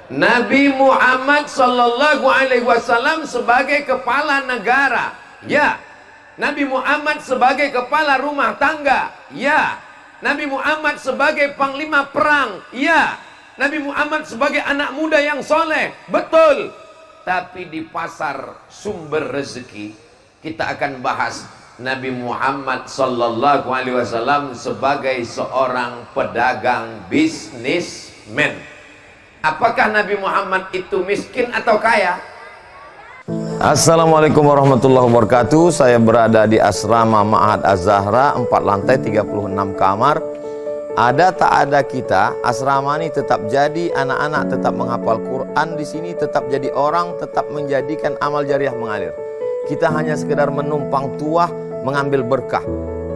Nabi Muhammad sallallahu alaihi wasallam sebagai kepala negara, ya. Nabi Muhammad sebagai kepala rumah tangga, ya. Nabi Muhammad sebagai panglima perang, ya. Nabi Muhammad sebagai anak muda yang soleh, betul. Tapi di pasar sumber rezeki kita akan bahas Nabi Muhammad sallallahu alaihi wasallam sebagai seorang pedagang bisnismen. Apakah Nabi Muhammad itu miskin atau kaya? Assalamualaikum warahmatullahi wabarakatuh. Saya berada di asrama Ma'had Az-Zahra, 4 lantai 36 kamar. Ada tak ada kita, asrama ini tetap jadi, anak-anak tetap menghafal Quran di sini, tetap jadi orang, tetap menjadikan amal jariah mengalir. Kita hanya sekedar menumpang tuah, mengambil berkah.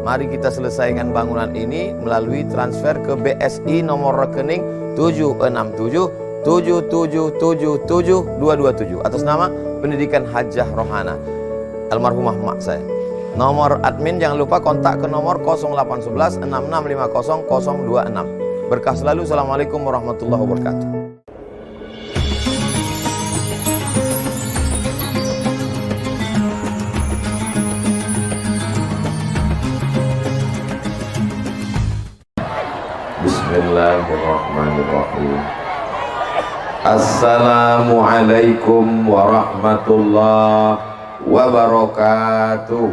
Mari kita selesaikan bangunan ini melalui transfer ke BSI nomor rekening 76777772227 atas nama Pendidikan Hajah Rohana almarhumah mak saya. Nomor admin jangan lupa kontak ke nomor 0811 6650 026. Berkah selalu. Assalamualaikum warahmatullahi wabarakatuh. Bismillahirrahmanirrahim. Assalamualaikum warahmatullahi wabarakatuh.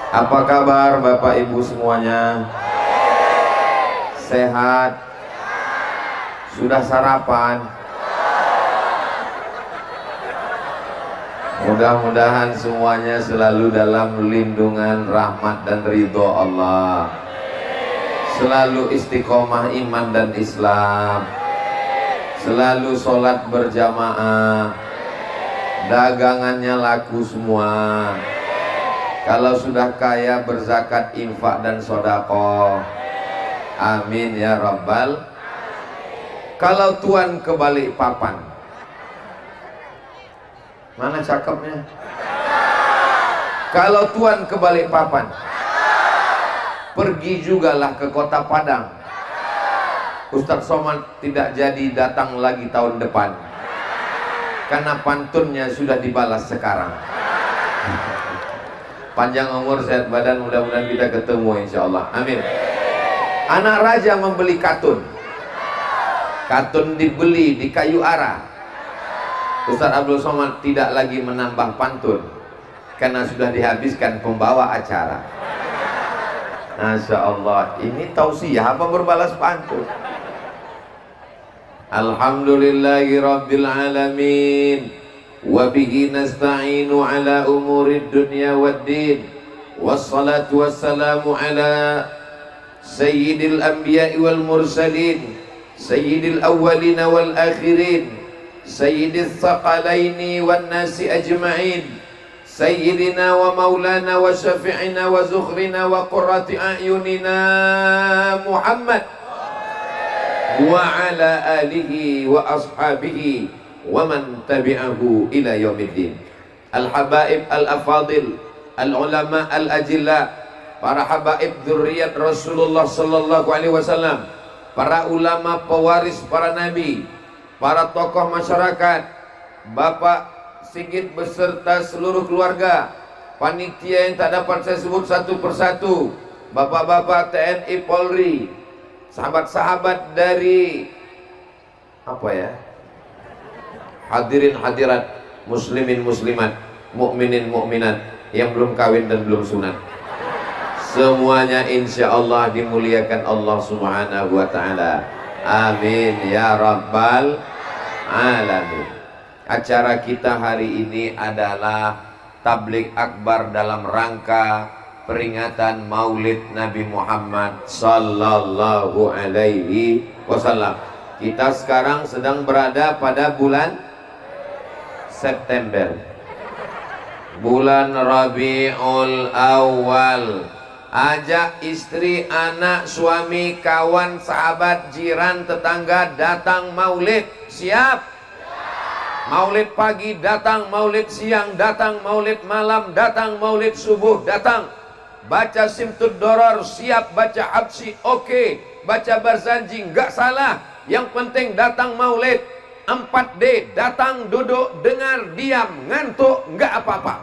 Apa kabar Bapak Ibu semuanya? Sehat? Sudah sarapan? Mudah-mudahan semuanya selalu dalam lindungan rahmat dan ridho Allah. Selalu istiqomah iman dan Islam. Selalu sholat berjamaah. Dagangannya laku semua. Kalau sudah kaya berzakat, infak dan sodako. Amin ya Rabbal. Kalau Tuhan ke Balikpapan, mana cakepnya? Kalau Tuhan ke Balikpapan, pergi jugalah ke Kota Padang. Ustadz Somad tidak jadi datang lagi tahun depan, karena pantunnya sudah dibalas sekarang. Panjang umur, sehat badan, mudah-mudahan kita ketemu insya Allah. Amin. Anak raja membeli katun. Katun dibeli di kayu arah. Ustadz Abdul Somad tidak lagi menambah pantun, karena sudah dihabiskan pembawa acara. Masya Allah, ini tausiah apa berbalas pantun? Alhamdulillahi Rabbil Alamin, wabihi nasta'inu ala umurid dunya waddin, wassalatu wassalamu ala sayyidil anbiya'i wal mursalin, sayyidil awwalina wal akhirin, sayyidil thaqalaini wan nasi ajma'in, sayyidina wa maulana wa syafi'ina wa zukhrina wa qurrati a'yunina Muhammad wa ala alihi wa ashabihi wa man tabi'ahu ila yaumiddin. Al-habaib al-afadil, al-ulama al-ajilla, para habaib dzurriyyat Rasulullah sallallahu alaihi wasallam, para ulama pewaris para nabi, para tokoh masyarakat, Bapak Sigit beserta seluruh keluarga, panitia yang tak dapat saya sebut satu persatu, bapak-bapak TNI Polri, sahabat-sahabat dari apa ya, hadirin hadirat, muslimin muslimat, mukminin mukminat yang belum kawin dan belum sunat, semuanya insya Allah dimuliakan Allah subhanahu wa ta'ala. Amin ya Rabbal Alamin. Acara kita hari ini adalah tablik akbar dalam rangka peringatan Maulid Nabi Muhammad sallallahu alaihi wasallam. Kita sekarang sedang berada pada bulan September, bulan Rabiul Awal. Ajak istri, anak, suami, kawan, sahabat, jiran, tetangga datang maulid. Siap? Maulid pagi datang, maulid siang datang, maulid malam datang, maulid subuh datang. baca Simtud Doror, siap, baca Habsyi, oke, baca Barzanji, nggak salah. Yang penting datang maulid. 4D, datang, duduk, dengar, diam, ngantuk, nggak apa-apa.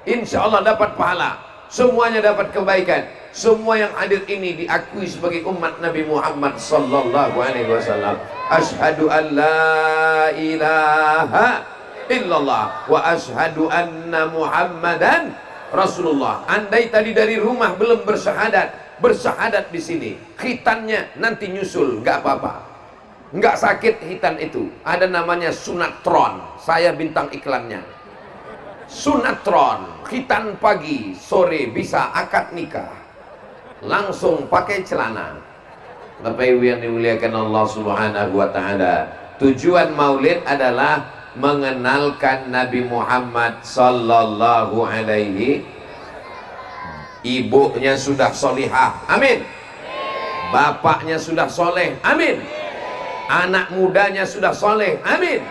Insya Allah dapat pahala. Semuanya dapat kebaikan. Semua yang hadir ini diakui sebagai umat Nabi Muhammad sallallahu alaihi wasallam. Asyhadu an la ilaha illallah wa asyhadu anna Muhammadan Rasulullah. Andai tadi dari rumah belum bersyahadat di sini, khitannya nanti nyusul, nggak apa-apa. Nggak sakit hitan itu. Ada namanya sunatron. Saya bintang iklannya. Sunatron, khitan pagi, sore bisa akad nikah. Langsung pakai celana. Bapak Ibu yang dimuliakan Allah Subhanahu wa taala. Tujuan maulid adalah mengenalkan Nabi Muhammad sallallahu alaihi. Ibunya sudah solihah, amin. Bapaknya sudah soleh, amin. Anak mudanya sudah soleh, amin.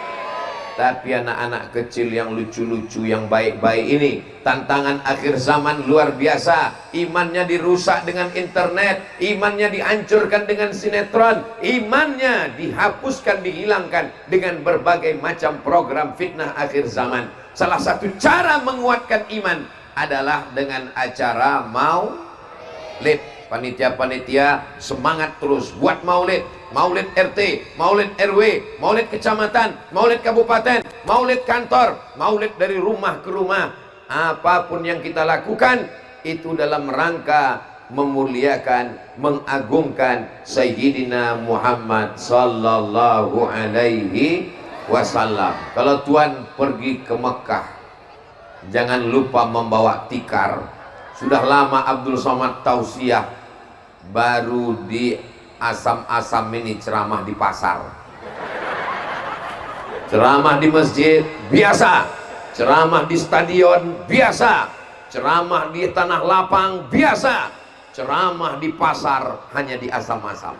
Tapi anak-anak kecil yang lucu-lucu, yang baik-baik ini, tantangan akhir zaman luar biasa. Imannya dirusak dengan internet, imannya dihancurkan dengan sinetron, imannya dihapuskan, dihilangkan dengan berbagai macam program fitnah akhir zaman. Salah satu cara menguatkan iman adalah dengan acara maulid. Panitia-panitia semangat terus buat maulid. Maulid RT, maulid RW, maulid kecamatan, maulid kabupaten, maulid kantor, maulid dari rumah ke rumah. Apapun yang kita lakukan itu dalam rangka memuliakan, mengagungkan Sayyidina Muhammad sallallahu alaihi wasallam. Kalau Tuhan pergi ke Mekah, jangan lupa membawa tikar. Sudah lama Abdul Somad tausiah, baru di asam-asam ini ceramah di pasar, ceramah di masjid biasa, ceramah di stadion biasa, ceramah di tanah lapang biasa, ceramah di pasar hanya di asam-asam.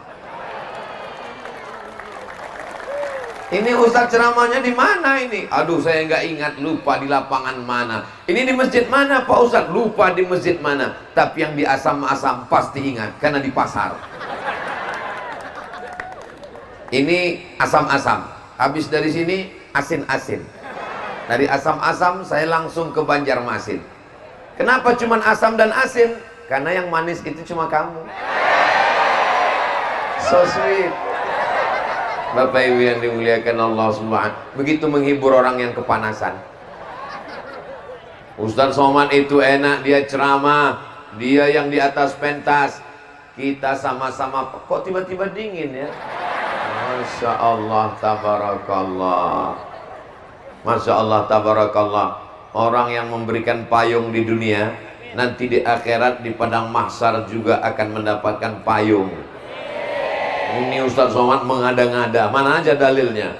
Ini Ustadz ceramahnya di mana ini? Aduh, saya nggak ingat, lupa di lapangan mana. Ini di masjid mana Pak Ustadz? Lupa di masjid mana. Tapi yang di asam-asam pasti ingat, karena di pasar. Ini asam-asam. Habis dari sini asin-asin. Dari asam-asam saya langsung ke Banjarmasin. Kenapa cuman asam dan asin? Karena yang manis itu cuma kamu. So sweet. Bapak Ibu yang dimuliakan Allah Subhanahu, begitu menghibur orang yang kepanasan. Ustadz Somad itu enak, dia ceramah, dia yang di atas pentas, kita sama-sama. Kok tiba-tiba dingin ya? Masya Allah tabarakallah, Masya Allah tabarakallah. Orang yang memberikan payung di dunia, nanti di akhirat di padang mahsyar juga akan mendapatkan payung. Ini Ustadz Somad mengada-ngada, mana aja dalilnya?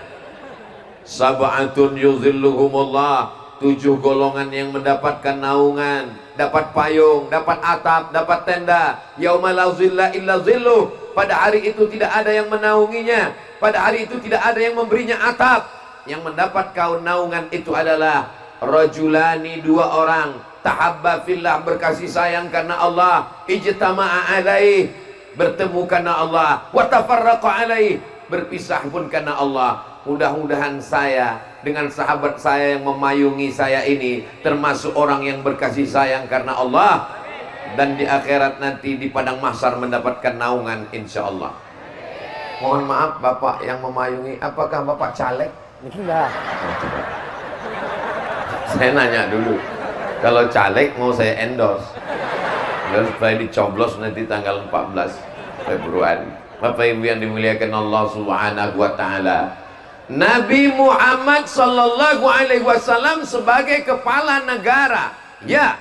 Sab'atun yuzilluhumullah, 7 golongan yang mendapatkan naungan, dapat payung, dapat atap, dapat tenda. Yauma la zilla illa zilluh, pada hari itu tidak ada yang menaunginya, pada hari itu tidak ada yang memberinya atap. Yang mendapat naungan itu adalah rajulani, 2 orang, tahabba fillah, berkasih sayang karena Allah, ijtama'a alaih, bertemu karena Allah, wa tafarraqa alaih, berpisah pun karena Allah. Mudah-mudahan saya dengan sahabat saya yang memayungi saya ini termasuk orang yang berkasih sayang karena Allah, dan di akhirat nanti di padang mahsyar mendapatkan naungan insyaallah. Mohon maaf Bapak yang memayungi, apakah Bapak caleg? Enggak. Saya nanya dulu, kalau caleg mau saya endorse, dan supaya dicoblos nanti tanggal 14 Februari. Bapak Ibu yang dimuliakan Allah Subhanahu wa taala, Nabi Muhammad sallallahu alaihi wasallam sebagai kepala negara, ya.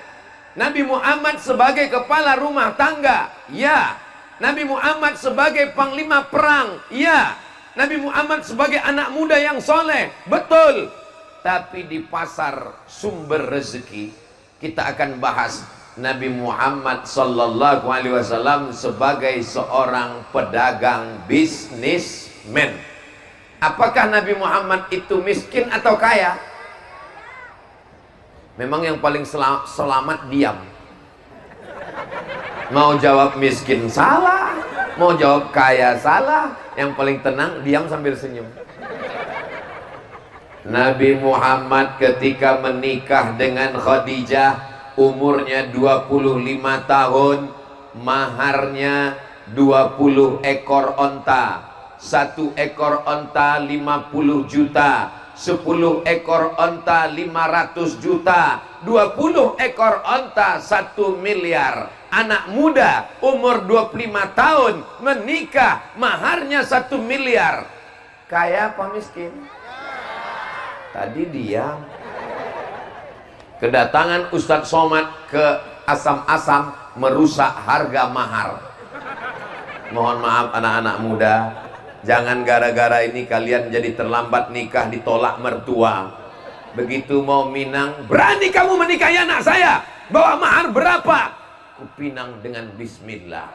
Nabi Muhammad sebagai kepala rumah tangga, ya. Nabi Muhammad sebagai panglima perang, ya. Nabi Muhammad sebagai anak muda yang soleh, betul. Tapi di pasar sumber rezeki kita akan bahas Nabi Muhammad sallallahu alaihi wasallam sebagai seorang pedagang bisnismen. Apakah Nabi Muhammad itu miskin atau kaya? Memang yang paling selamat diam. Mau jawab miskin salah, mau jawab kaya salah. Yang paling tenang diam sambil senyum. Nabi Muhammad ketika menikah dengan Khadijah umurnya 25 tahun, maharnya 20 ekor onta. 1 ekor onta 50 juta, 10 ekor onta 500 juta, 20 ekor onta 1 miliar. Anak muda umur 25 tahun menikah, maharnya 1 miliar. Kaya apa miskin? Tadi diam. Kedatangan Ustadz Somad ke Asam-Asam merusak harga mahar. Mohon maaf anak-anak muda, jangan gara-gara ini kalian jadi terlambat nikah, ditolak mertua. Begitu mau Minang, berani kamu menikahi anak saya, bawa mahar berapa? Kupinang dengan bismillah.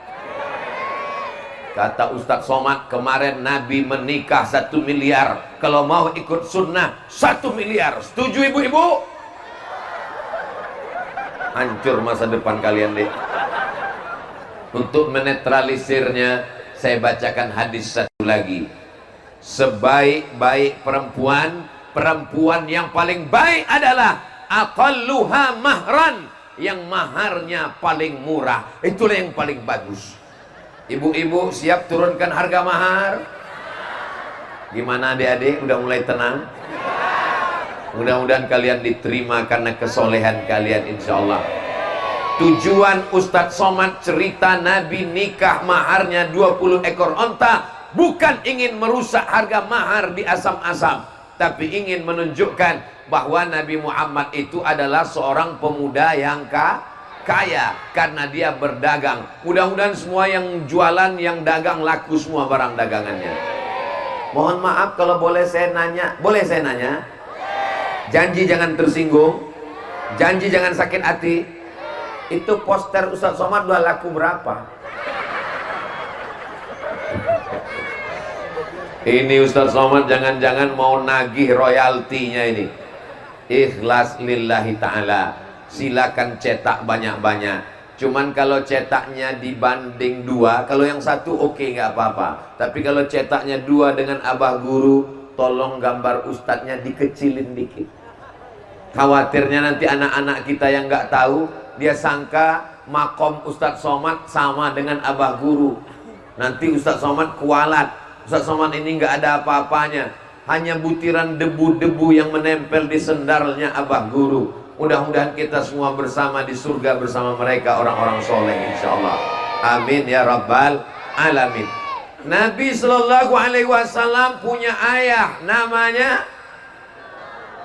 Kata Ustadz Somad, kemarin Nabi menikah 1 miliar. Kalau mau ikut sunnah 1 miliar. Setuju ibu-ibu? Hancur masa depan kalian deh. Untuk menetralisirnya, saya bacakan hadis satu lagi. Sebaik-baik perempuan, perempuan yang paling baik adalah aqalluha mahran, yang maharnya paling murah. Itulah yang paling bagus. Ibu-ibu siap turunkan harga mahar? Gimana adik-adik? Udah mulai tenang? Mudah-mudahan kalian diterima karena kesolehan kalian, insya Allah. Tujuan Ustadz Somad cerita Nabi nikah maharnya 20 ekor onta bukan ingin merusak harga mahar di Asam-Asam, tapi ingin menunjukkan bahwa Nabi Muhammad itu adalah seorang pemuda yang kaya karena dia berdagang. Mudah-mudahan semua yang jualan, yang dagang laku semua barang dagangannya. Mohon maaf kalau boleh saya nanya. Boleh saya nanya? Janji jangan tersinggung, janji jangan sakit hati. Itu poster Ustadz Somad udah laku berapa? Ini Ustadz Somad jangan-jangan mau nagih royaltinya ini. Ikhlas lillahi ta'ala. Silakan cetak banyak-banyak. Cuman kalau cetaknya dibanding 2, kalau yang 1 oke, nggak apa-apa. Tapi kalau cetaknya 2 dengan abah guru, tolong gambar ustadznya dikecilin dikit. Khawatirnya nanti anak-anak kita yang nggak tahu, dia sangka makom Ustadz Somad sama dengan abah guru. Nanti Ustadz Somad kualat. Ustadz Somad ini nggak ada apa-apanya, hanya butiran debu-debu yang menempel di sendalnya abah guru. Mudah-mudahan kita semua bersama di surga bersama mereka orang-orang soleh, insya Allah. Amin ya rabbal alamin. Nabi Shallallahu Alaihi Wasallam punya ayah namanya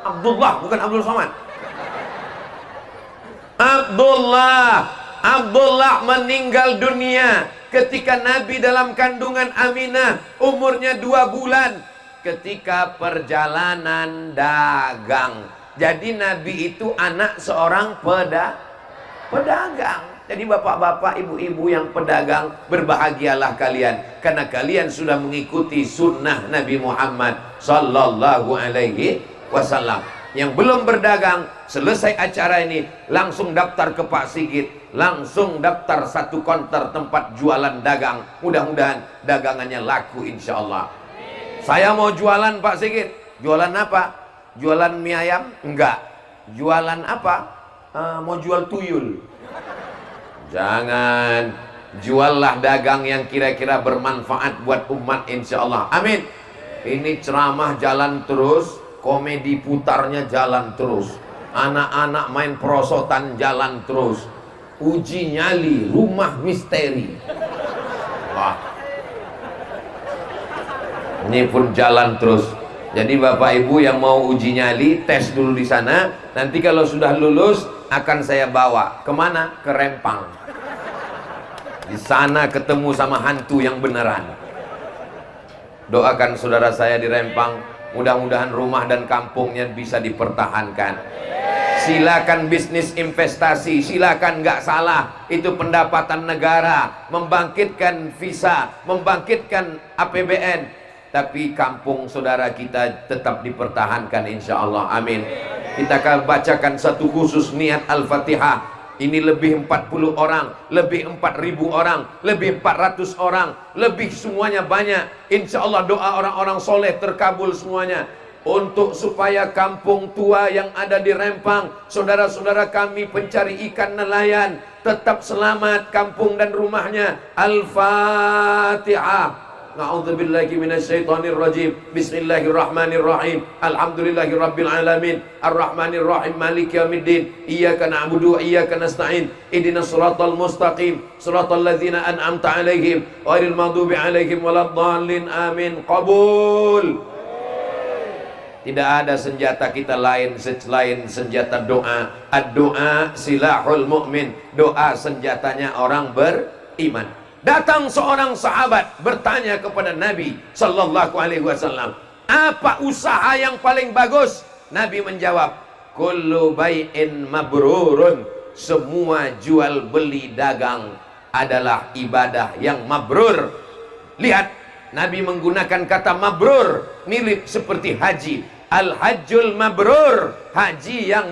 Abdullah, bukan Abdul Somad. Abdullah meninggal dunia ketika Nabi dalam kandungan Aminah, umurnya 2 bulan, ketika perjalanan dagang. Jadi Nabi itu anak seorang pedagang. Jadi bapak-bapak, ibu-ibu yang pedagang, berbahagialah kalian karena kalian sudah mengikuti sunnah Nabi Muhammad Sallallahu Alaihi Wasallam. Yang belum berdagang, selesai acara ini langsung daftar ke Pak Sigit, langsung daftar 1 konter tempat jualan dagang. Mudah-mudahan dagangannya laku, insya Allah. Saya mau jualan Pak Sigit. Jualan apa? Jualan mie ayam? Enggak. Jualan apa? Mau jual tuyul. Jangan. Juallah dagang yang kira-kira bermanfaat buat umat, insya Allah. Amin. Ini ceramah jalan terus, komedi putarnya jalan terus, anak-anak main perosotan jalan terus, uji nyali rumah misteri. Wah, ini pun jalan terus. Jadi bapak ibu yang mau uji nyali, tes dulu di sana. Nanti kalau sudah lulus akan saya bawa kemana? Ke Rempang. Di sana ketemu sama hantu yang beneran. Doakan saudara saya di Rempang, mudah-mudahan rumah dan kampungnya bisa dipertahankan. Silakan bisnis investasi, silakan, nggak salah. Itu pendapatan negara, membangkitkan visa, membangkitkan APBN. Tapi kampung saudara kita tetap dipertahankan, insya Allah. Amin. Kita akan bacakan satu khusus niat Al-Fatihah Ini lebih 40 orang, lebih 4.000 orang, lebih 400 orang, lebih semuanya banyak. Insya Allah doa orang-orang soleh terkabul semuanya. Untuk supaya kampung tua yang ada di Rempang, saudara-saudara kami pencari ikan nelayan tetap selamat kampung dan rumahnya. Al-Fatihah. Na'udzubillahi minasyaitonir rajim. Bismillahirrahmanirrahim. Alhamdulillahirabbil alamin. Arrahmanirrahim. Maliki yaumiddin. Iyyaka na'budu wa iyyaka nasta'in. Ihdinas shiratal mustaqim. Shiratal ladzina an'amta 'alaihim ghairil maghdubi 'alaihim waladdallin. Amin. Qabul. Tidak ada senjata kita lain selain senjata doa. Ad-doa silahul mu'min. Doa senjatanya orang beriman. Datang seorang sahabat bertanya kepada Nabi sallallahu alaihi wasallam, apa usaha yang paling bagus? Nabi menjawab, kullu bai'in mabrurun. Semua jual beli dagang adalah ibadah yang mabrur. Lihat, Nabi menggunakan kata mabrur, mirip seperti haji. Al-hajjul mabrur, haji yang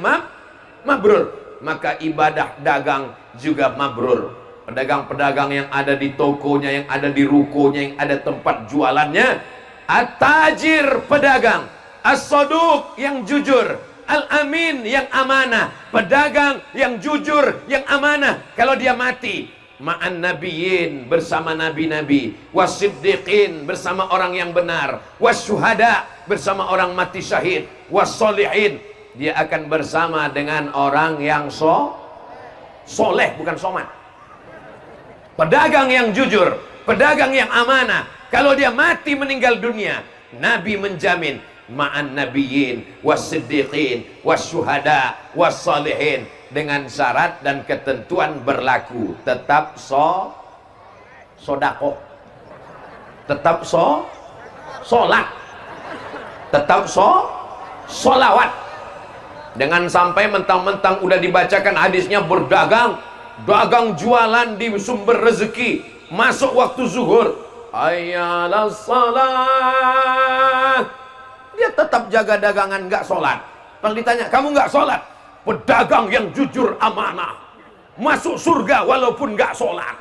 mabrur. Maka ibadah dagang juga mabrur. Pedagang-pedagang yang ada di tokonya, yang ada di rukonya, yang ada tempat jualannya. At-tajir, pedagang. As-saduq, yang jujur. Al-amin, yang amanah. Pedagang yang jujur, yang amanah. Kalau dia mati, ma'an nabiyyin, bersama nabi-nabi. Was-siddiqin, bersama orang yang benar. Was-syuhada, bersama orang mati syahid. Was-solihin, dia akan bersama dengan orang yang soleh, bukan somat. Pedagang yang jujur, pedagang yang amanah. Kalau dia mati meninggal dunia, Nabi menjamin ma'an nabiyyin was-siddiqin was-syuhada was-salihin, dengan syarat dan ketentuan berlaku. Tetap sodako, tetap solat, tetap solawat. Dengan sampai mentang-mentang udah dibacakan hadisnya berdagang, dagang jualan di sumber rezeki, masuk waktu zuhur, ayyalas salat, dia tetap jaga dagangan, nggak sholat. Kalau ditanya, kamu nggak sholat? Pedagang yang jujur amanah, masuk surga walaupun nggak sholat.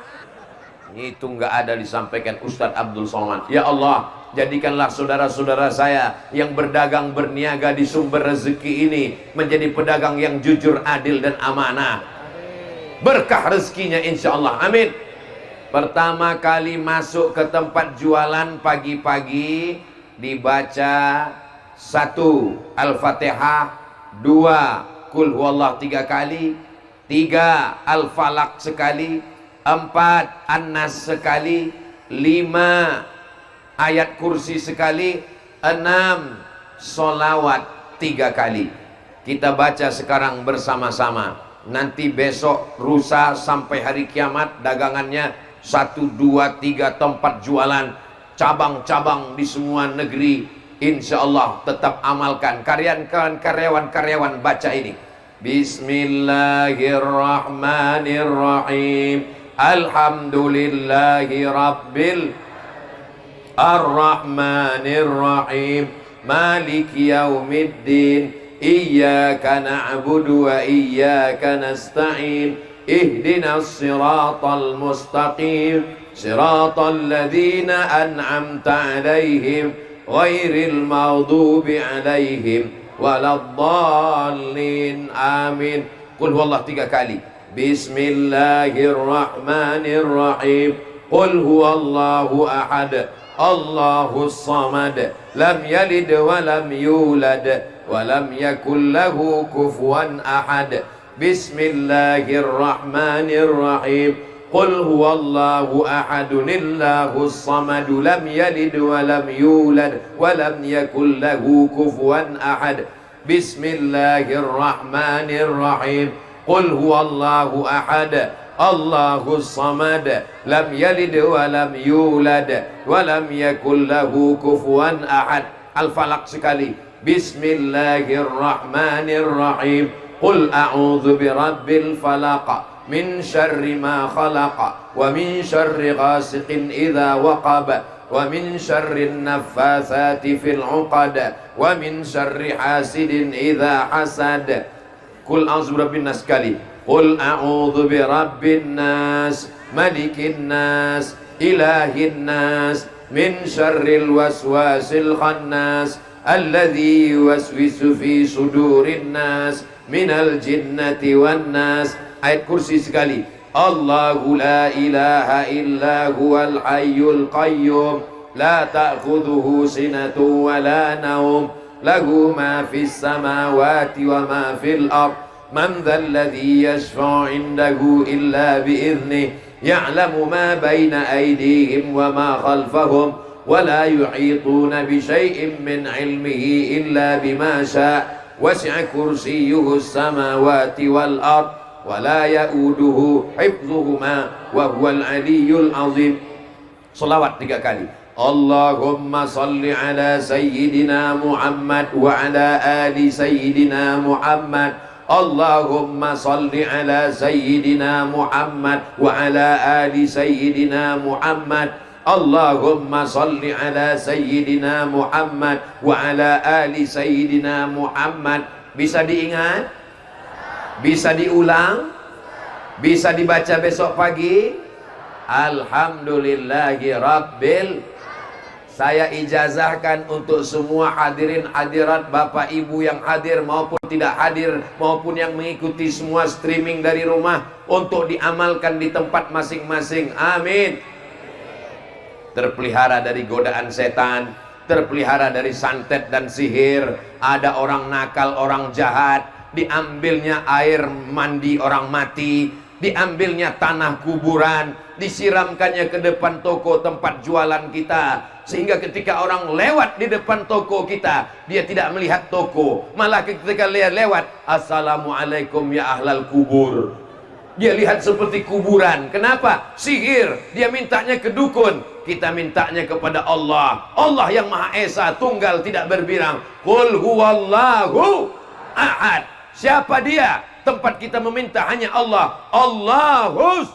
Itu nggak ada disampaikan Ustadz Abdul Somad. Ya Allah, jadikanlah saudara-saudara saya yang berdagang berniaga di sumber rezeki ini menjadi pedagang yang jujur, adil dan amanah. Berkah rezekinya insya Allah, amin. Pertama kali masuk ke tempat jualan pagi-pagi, dibaca 1 Al-Fatihah, 2 Qul huwallah 3 kali, 3 Al-Falaq sekali, 4 An-Nas sekali, 5 ayat kursi sekali, 6 solawat 3 kali. Kita baca sekarang bersama-sama. Nanti besok, lusa sampai hari kiamat, dagangannya 1, 2, 3 tempat jualan, cabang-cabang di semua negeri. Insya Allah tetap amalkan. Karyawan-karyawan baca ini. Bismillahirrahmanirrahim. Alhamdulillahi rabbil arrahmanirrahim. Maliki yaumiddin. Iyyaka na'budu wa iyyaka nasta'in. Ihdinas siratal mustaqim. Siratal ladzina an'amta 'alaihim ghairil maghdubi 'alaihim waladdallin. Amin. Qul huwallahu 3 kali. Bismillahirrahmanirrahim. Qul huwallahu ahad. Allahus samad. Lam yalid wa lam yulad walam yakul lahu kufuwan ahad. Bismillahirrahmanirrahim. Qul huwallahu ahadunillahus samad. Lam yalid wa lam yulad walam yakul lahu kufuwan ahad. Bismillahirrahmanirrahim. Qul huwallahu ahad. Allahus samad. Lam yalid wa lam yulad walam yakul lahu kufuwan ahad. Al-Falaq sekali. Bismillahirrahmanirrahim. Qul a'udzu birabbil falaq min syarri ma khalaq wa min syarri ghasiqin idza waqab wa min syarri naffatsati fil 'uqad wa min syarri hasidin idza hasad. Qul a'udzu birabbin nas sekali. Qul a'udzu birabbin nas, malikin nas, ilahin nas, min syarril waswasil khannas, alladzi yuwaswisu fi sudurin nas, minal jinnati wan nas. Ayat kursi sekali. Allahu la ilaha illa huwal hayyul qayyum, la ta'khudhuhu sinatun wa la naum, lahu ma fis samawati wa ma fil ard, man dhal ladzi yashfa'u 'indahu illa bi idhnihi, ya'lamu ma baina aydihim wa ma khalfahum, wa la yuhituna bi syai'in min 'ilmihi illa bima syaa', wasi'a kursiyyuhu as-samawati wal ard, wa la ya'uduhu hifdhuhuma wa huwal 'aliyyul 'azim. Selawat 3 kali. Allahumma salli ala sayyidina Muhammad wa ala ali sayyidina Muhammad. Allahumma salli ala sayyidina Muhammad wa ala ali sayyidina Muhammad. Allahumma salli ala sayyidina Muhammad wa ala ali sayyidina Muhammad. Bisa diingat? Bisa diulang? Bisa dibaca besok pagi? Alhamdulillahi Rabbil. Saya ijazahkan untuk semua hadirin hadirat, Bapak Ibu yang hadir maupun tidak hadir, maupun yang mengikuti semua streaming dari rumah, untuk diamalkan di tempat masing-masing. Amin. Terpelihara dari godaan setan, terpelihara dari santet dan sihir. Ada orang nakal, orang jahat, diambilnya air mandi orang mati, diambilnya tanah kuburan, disiramkannya ke depan toko tempat jualan kita, sehingga ketika orang lewat di depan toko kita, dia tidak melihat toko, malah ketika lewat, assalamualaikum ya ahlal kubur, dia lihat seperti kuburan. Kenapa? Sihir. Dia mintanya ke dukun, kita mintanya kepada Allah. Allah yang Maha Esa, tunggal, tidak berbirang. Qul huwallahu ahad. Siapa dia? Tempat kita meminta hanya Allah. Allahus.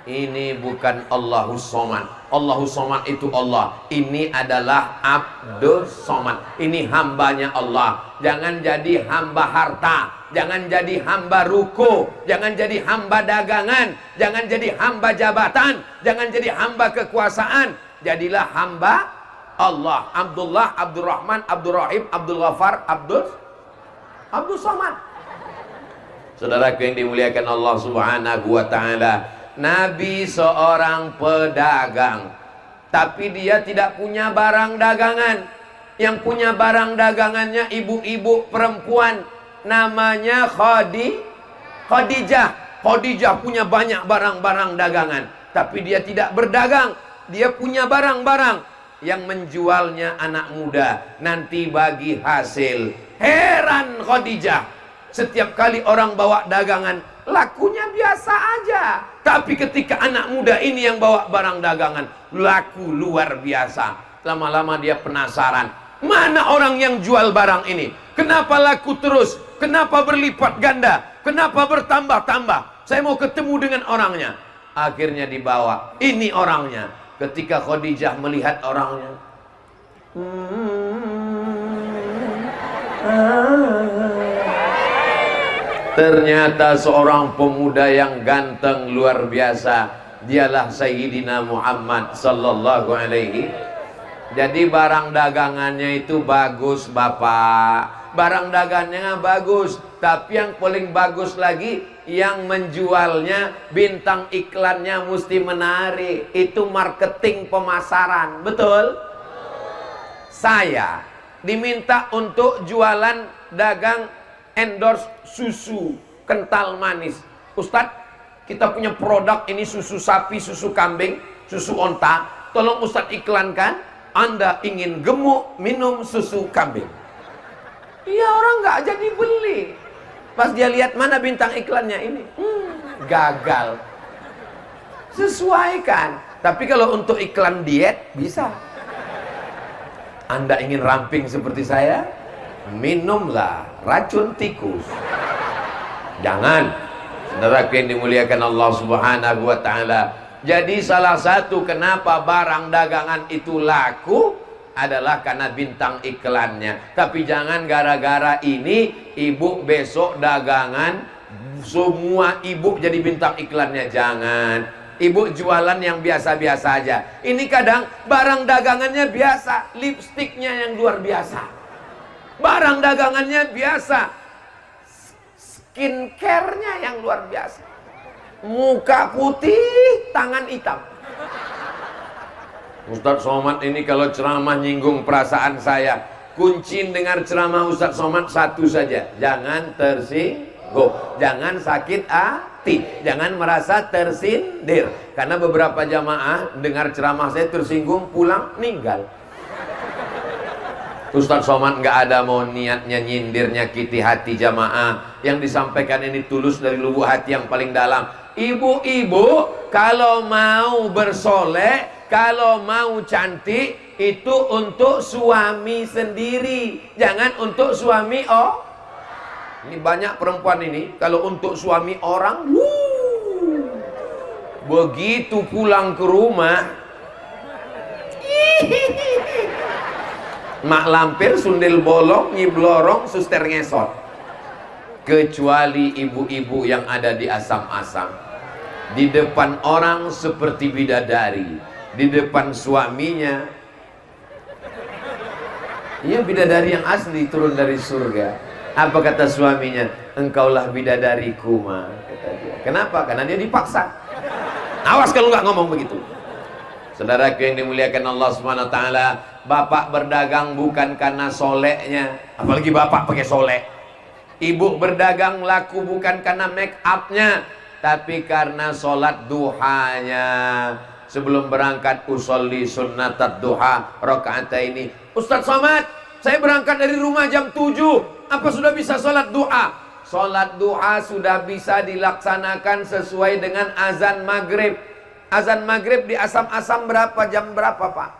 Ini bukan Allahus Somad. Allahus Somad itu Allah. Ini adalah Abdus Somad. Ini hambanya Allah. Jangan jadi hamba harta, jangan jadi hamba ruko, jangan jadi hamba dagangan, jangan jadi hamba jabatan, jangan jadi hamba kekuasaan. Jadilah hamba Allah. Abdullah, Abdurrahman, Abdurrahim, Abdul Ghafar, Abdul Somad. Saudaraku yang dimuliakan Allah Subhanahu wa ta'ala, Nabi seorang pedagang, tapi dia tidak punya barang dagangan. Yang punya barang dagangannya ibu-ibu perempuan, namanya Khadijah. Khadijah punya banyak barang-barang dagangan, tapi dia tidak berdagang. Dia punya barang-barang yang menjualnya anak muda, nanti bagi hasil. Heran Khadijah, setiap kali orang bawa dagangan, lakunya biasa aja. Tapi ketika anak muda ini yang bawa barang dagangan, laku luar biasa. Lama-lama dia penasaran, mana orang yang jual barang ini? Kenapa laku terus? Kenapa berlipat ganda? Kenapa bertambah-tambah? Saya mau ketemu dengan orangnya. Akhirnya dibawa, ini orangnya. Ketika Khadijah melihat orangnya, ternyata seorang pemuda yang ganteng luar biasa. Dialah Sayyidina Muhammad sallallahu alaihi. Jadi barang dagangannya itu bagus, Bapak. Barang dagangannya bagus, tapi yang paling bagus lagi, yang menjualnya, bintang iklannya mesti menarik. Itu marketing pemasaran. Betul? Saya diminta untuk jualan dagang endorse susu kental manis. Ustadz, kita punya produk ini, susu sapi, susu kambing, susu onta. Tolong Ustadz iklankan. Anda ingin gemuk, minum susu kambing. Iya, orang nggak jadi beli. Pas dia lihat mana bintang iklannya ini, gagal. Sesuaikan. Tapi kalau untuk iklan diet bisa. Anda ingin ramping seperti saya? Minumlah racun tikus. Jangan. Saudara yang dimuliakan Allah Subhanahu wa ta'ala. Jadi salah satu kenapa barang dagangan itu laku, adalah karena bintang iklannya. Tapi jangan gara-gara ini ibu besok dagangan semua ibu jadi bintang iklannya. Jangan. Ibu jualan yang biasa-biasa aja. Ini kadang barang dagangannya biasa, lipstiknya yang luar biasa. Barang dagangannya biasa, skincare-nya yang luar biasa. Muka putih, tangan hitam. Ustadz Somad ini kalau ceramah nyinggung perasaan saya. Kunci dengar ceramah Ustadz Somad satu saja, jangan tersinggung, jangan sakit hati, jangan merasa tersindir. Karena beberapa jamaah dengar ceramah saya tersinggung, pulang meninggal. Ustadz Somad nggak ada mau niatnya nyindir, nyakiti hati jamaah. Yang disampaikan ini tulus dari lubuk hati yang paling dalam. Ibu-ibu kalau mau bersoleh, kalau mau cantik, itu untuk suami sendiri, jangan untuk suami Ini banyak perempuan ini kalau untuk suami orang, begitu pulang ke rumah, mak lampir, sundel bolong, nyiblorong, suster ngesot. Kecuali ibu-ibu yang ada di asam-asam, di depan orang seperti bidadari, di depan suaminya ya bidadari yang asli turun dari surga. Apa kata suaminya? Engkaulah bidadariku, ma, kata dia. Kenapa? Karena dia dipaksa. Awas kalau nggak ngomong begitu. Saudaraku yang dimuliakan Allah Subhanahu wa taala, bapak berdagang bukan karena soleknya, apalagi bapak pakai solek. Ibu berdagang laku bukan karena make upnya, tapi karena sholat duhanya. Sebelum berangkat usolli sunnatat duha rakaataini. Ustadz Somad, saya berangkat dari rumah jam 7. Apa sudah bisa sholat duha? Sholat duha sudah bisa dilaksanakan sesuai dengan azan maghrib. Azan maghrib di asam-asam berapa? Jam berapa, Pak?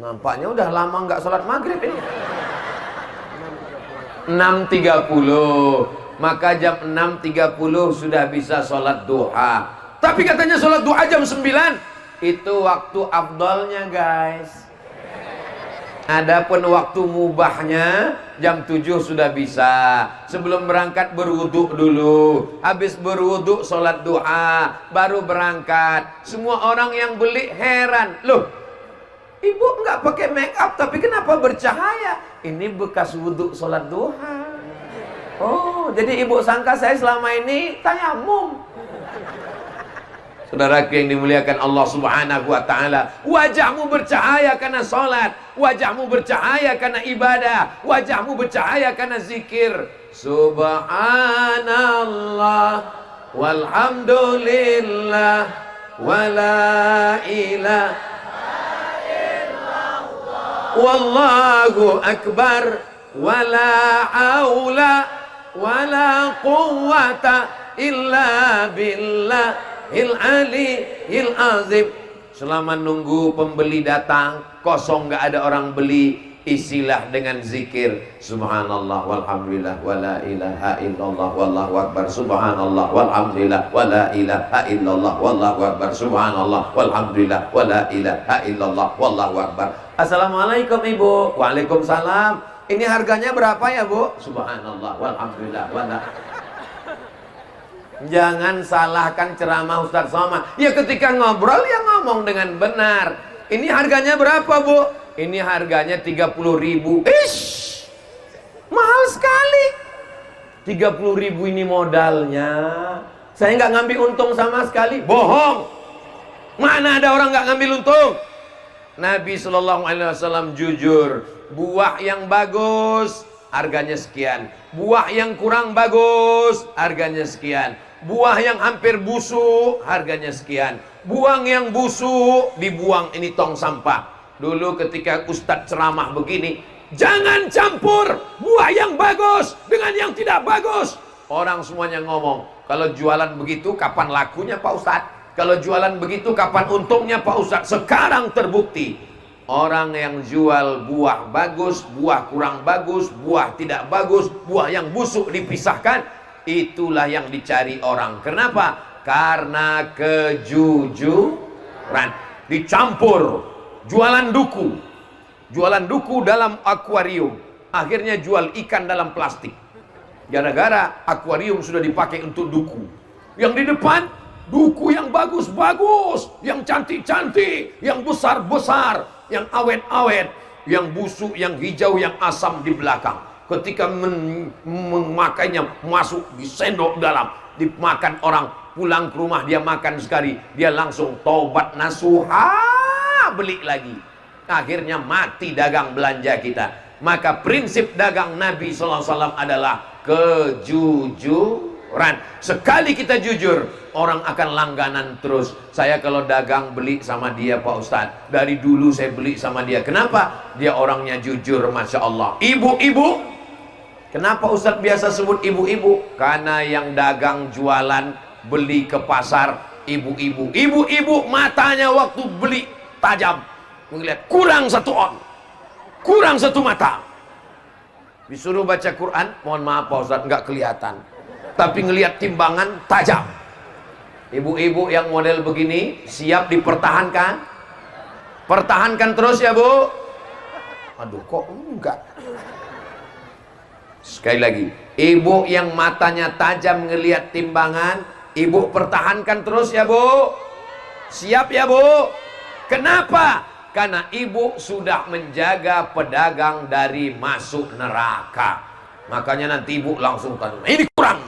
Nampaknya udah lama nggak sholat maghrib ini. 6.30. Maka jam 6.30 sudah bisa sholat duha. Tapi katanya sholat duha jam 9. Itu waktu afdolnya, guys. Adapun waktu mubahnya jam 7 sudah bisa. Sebelum berangkat berwudhu dulu, habis berwudhu sholat duha, baru berangkat. Semua orang yang beli heran, loh, ibu nggak pakai make up tapi kenapa bercahaya? Ini bekas wudhu sholat duha. Oh, jadi ibu sangka saya selama ini tayamum. Saudaraku yang dimuliakan Allah Subhanahu wa taala, wajahmu bercahaya karena salat, wajahmu bercahaya karena ibadah, wajahmu bercahaya karena zikir. Subhanallah walhamdulillah wala ilaha illallah wallahu akbar wala haula wala quwwata illa billah il azim. Selama nunggu pembeli datang kosong, nggak ada orang beli, isilah dengan zikir. Subhanallah walhamdulillah wala ilaha illallah wallahu akbar. Subhanallah walhamdulillah wala ilaha illallah wallahu akbar. Subhanallah walhamdulillah wala ilaha illallah wallahu akbar. Assalamualaikum ibu. Waalaikumsalam. Ini harganya berapa ya bu? Subhanallah walhamdulillah wala. Jangan salahkan ceramah Ustadz Somad. Ya ketika ngobrol ya ngomong dengan benar. Ini harganya berapa bu? Ini harganya 30.000. Ish, mahal sekali. 30.000 ini modalnya. Saya nggak ngambil untung sama sekali. Bohong. Mana ada orang nggak ngambil untung? Nabi SAW jujur. Buah yang bagus harganya sekian. Buah yang kurang bagus harganya sekian. Buah yang hampir busuk harganya sekian. Buang yang busuk dibuang, ini tong sampah. Dulu ketika Ustadz ceramah begini, jangan campur buah yang bagus dengan yang tidak bagus. Orang semuanya ngomong, kalau jualan begitu kapan lakunya Pak Ustadz? Kalau jualan begitu kapan untungnya Pak Ustadz? Sekarang terbukti, orang yang jual buah bagus, buah kurang bagus, buah tidak bagus, buah yang busuk dipisahkan, itulah yang dicari orang. Kenapa? Karena kejujuran. Dicampur jualan duku dalam akuarium, akhirnya jual ikan dalam plastik. Gara-gara akuarium sudah dipakai untuk duku. Yang di depan duku yang bagus-bagus, yang cantik-cantik, yang besar-besar, yang awet-awet, yang busuk, yang hijau, yang asam di belakang. Ketika memakainya masuk di sendok dalam, dimakan orang, pulang ke rumah dia makan sekali, dia langsung taubat nasuha, beli lagi. Akhirnya mati dagang belanja kita. Maka prinsip dagang Nabi SAW adalah kejujuran. Sekali kita jujur, orang akan langganan terus. Saya kalau dagang beli sama dia Pak Ustadz. Dari dulu saya beli sama dia. Kenapa? Dia orangnya jujur, Masya Allah. Ibu-ibu, kenapa Ustadz biasa sebut ibu-ibu? Karena yang dagang jualan beli ke pasar ibu-ibu. Ibu-ibu matanya waktu beli tajam, melihat kurang satu on, kurang satu mata. Disuruh baca Quran, mohon maaf Pak Ustadz, nggak kelihatan, tapi ngelihat timbangan tajam. Ibu-ibu yang model begini siap dipertahankan? Pertahankan terus ya Bu. Aduh kok enggak. Sekali lagi, ibu yang matanya tajam ngelihat timbangan, ibu pertahankan terus ya Bu. Siap ya Bu. Kenapa? Karena ibu sudah menjaga pedagang dari masuk neraka. Makanya nanti ibu langsung tanya, ini kurang.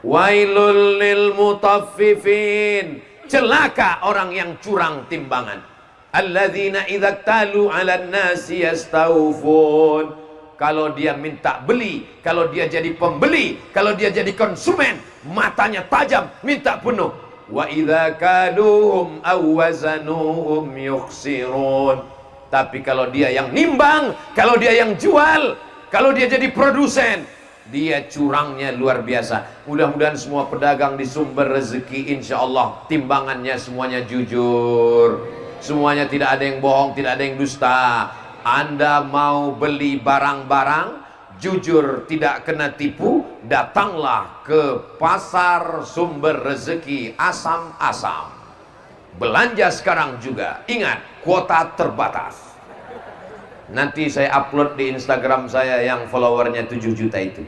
Wailul lil mutaffifin, celaka orang yang curang timbangan. Alladzina idza talu 'alan nasi yastawfun. Kalau dia minta beli, kalau dia jadi pembeli, kalau dia jadi konsumen, matanya tajam, minta penuh. Wa idza kaluhum aw wazanuhum yukhsirun. Tapi kalau dia yang nimbang, kalau dia yang jual, kalau dia jadi produsen, dia curangnya luar biasa. Mudah-mudahan semua pedagang di Sumber Rezeki, insya Allah timbangannya semuanya jujur, semuanya tidak ada yang bohong, tidak ada yang dusta. Anda mau beli barang-barang jujur, tidak kena tipu, datanglah ke pasar Sumber Rezeki Asam-Asam. Belanja sekarang juga. Ingat, kuota terbatas. Nanti saya upload di Instagram saya yang followernya 7 juta itu.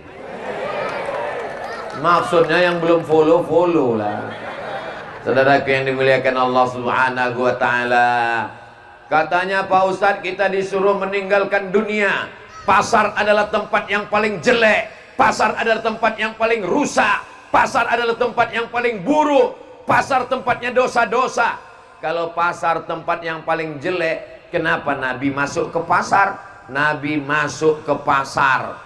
Maksudnya yang belum follow lah. Saudaraku yang dimuliakan Allah Subhanahu wa ta'ala, katanya Pak Ustadz, kita disuruh meninggalkan dunia. Pasar adalah tempat yang paling jelek, pasar adalah tempat yang paling rusak, pasar adalah tempat yang paling buruk, pasar tempatnya dosa-dosa. Kalau pasar tempat yang paling jelek, kenapa Nabi masuk ke pasar? Nabi masuk ke pasar,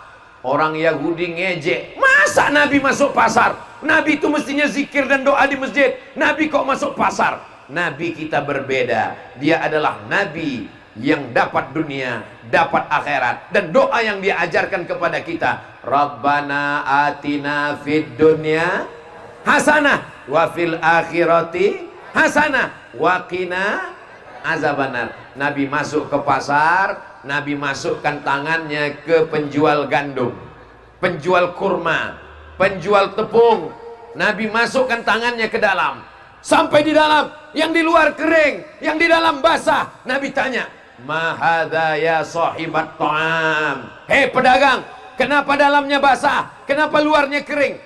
orang Yahudi ngejek, masa Nabi masuk pasar? Nabi itu mestinya zikir dan doa di masjid, Nabi kok masuk pasar? Nabi kita berbeda, dia adalah Nabi yang dapat dunia, dapat akhirat, dan doa yang dia ajarkan kepada kita, Rabbana atina fid dunya hasanah wa fil akhirati hasanah wa qina azabannar. Nabi masuk ke pasar, Nabi masukkan tangannya ke penjual gandum, penjual kurma, penjual tepung. Nabi masukkan tangannya ke dalam, sampai di dalam, yang di luar kering, yang di dalam basah. Nabi tanya, ma hadza ya sahibat ta'am, hei pedagang, kenapa dalamnya basah, kenapa luarnya kering?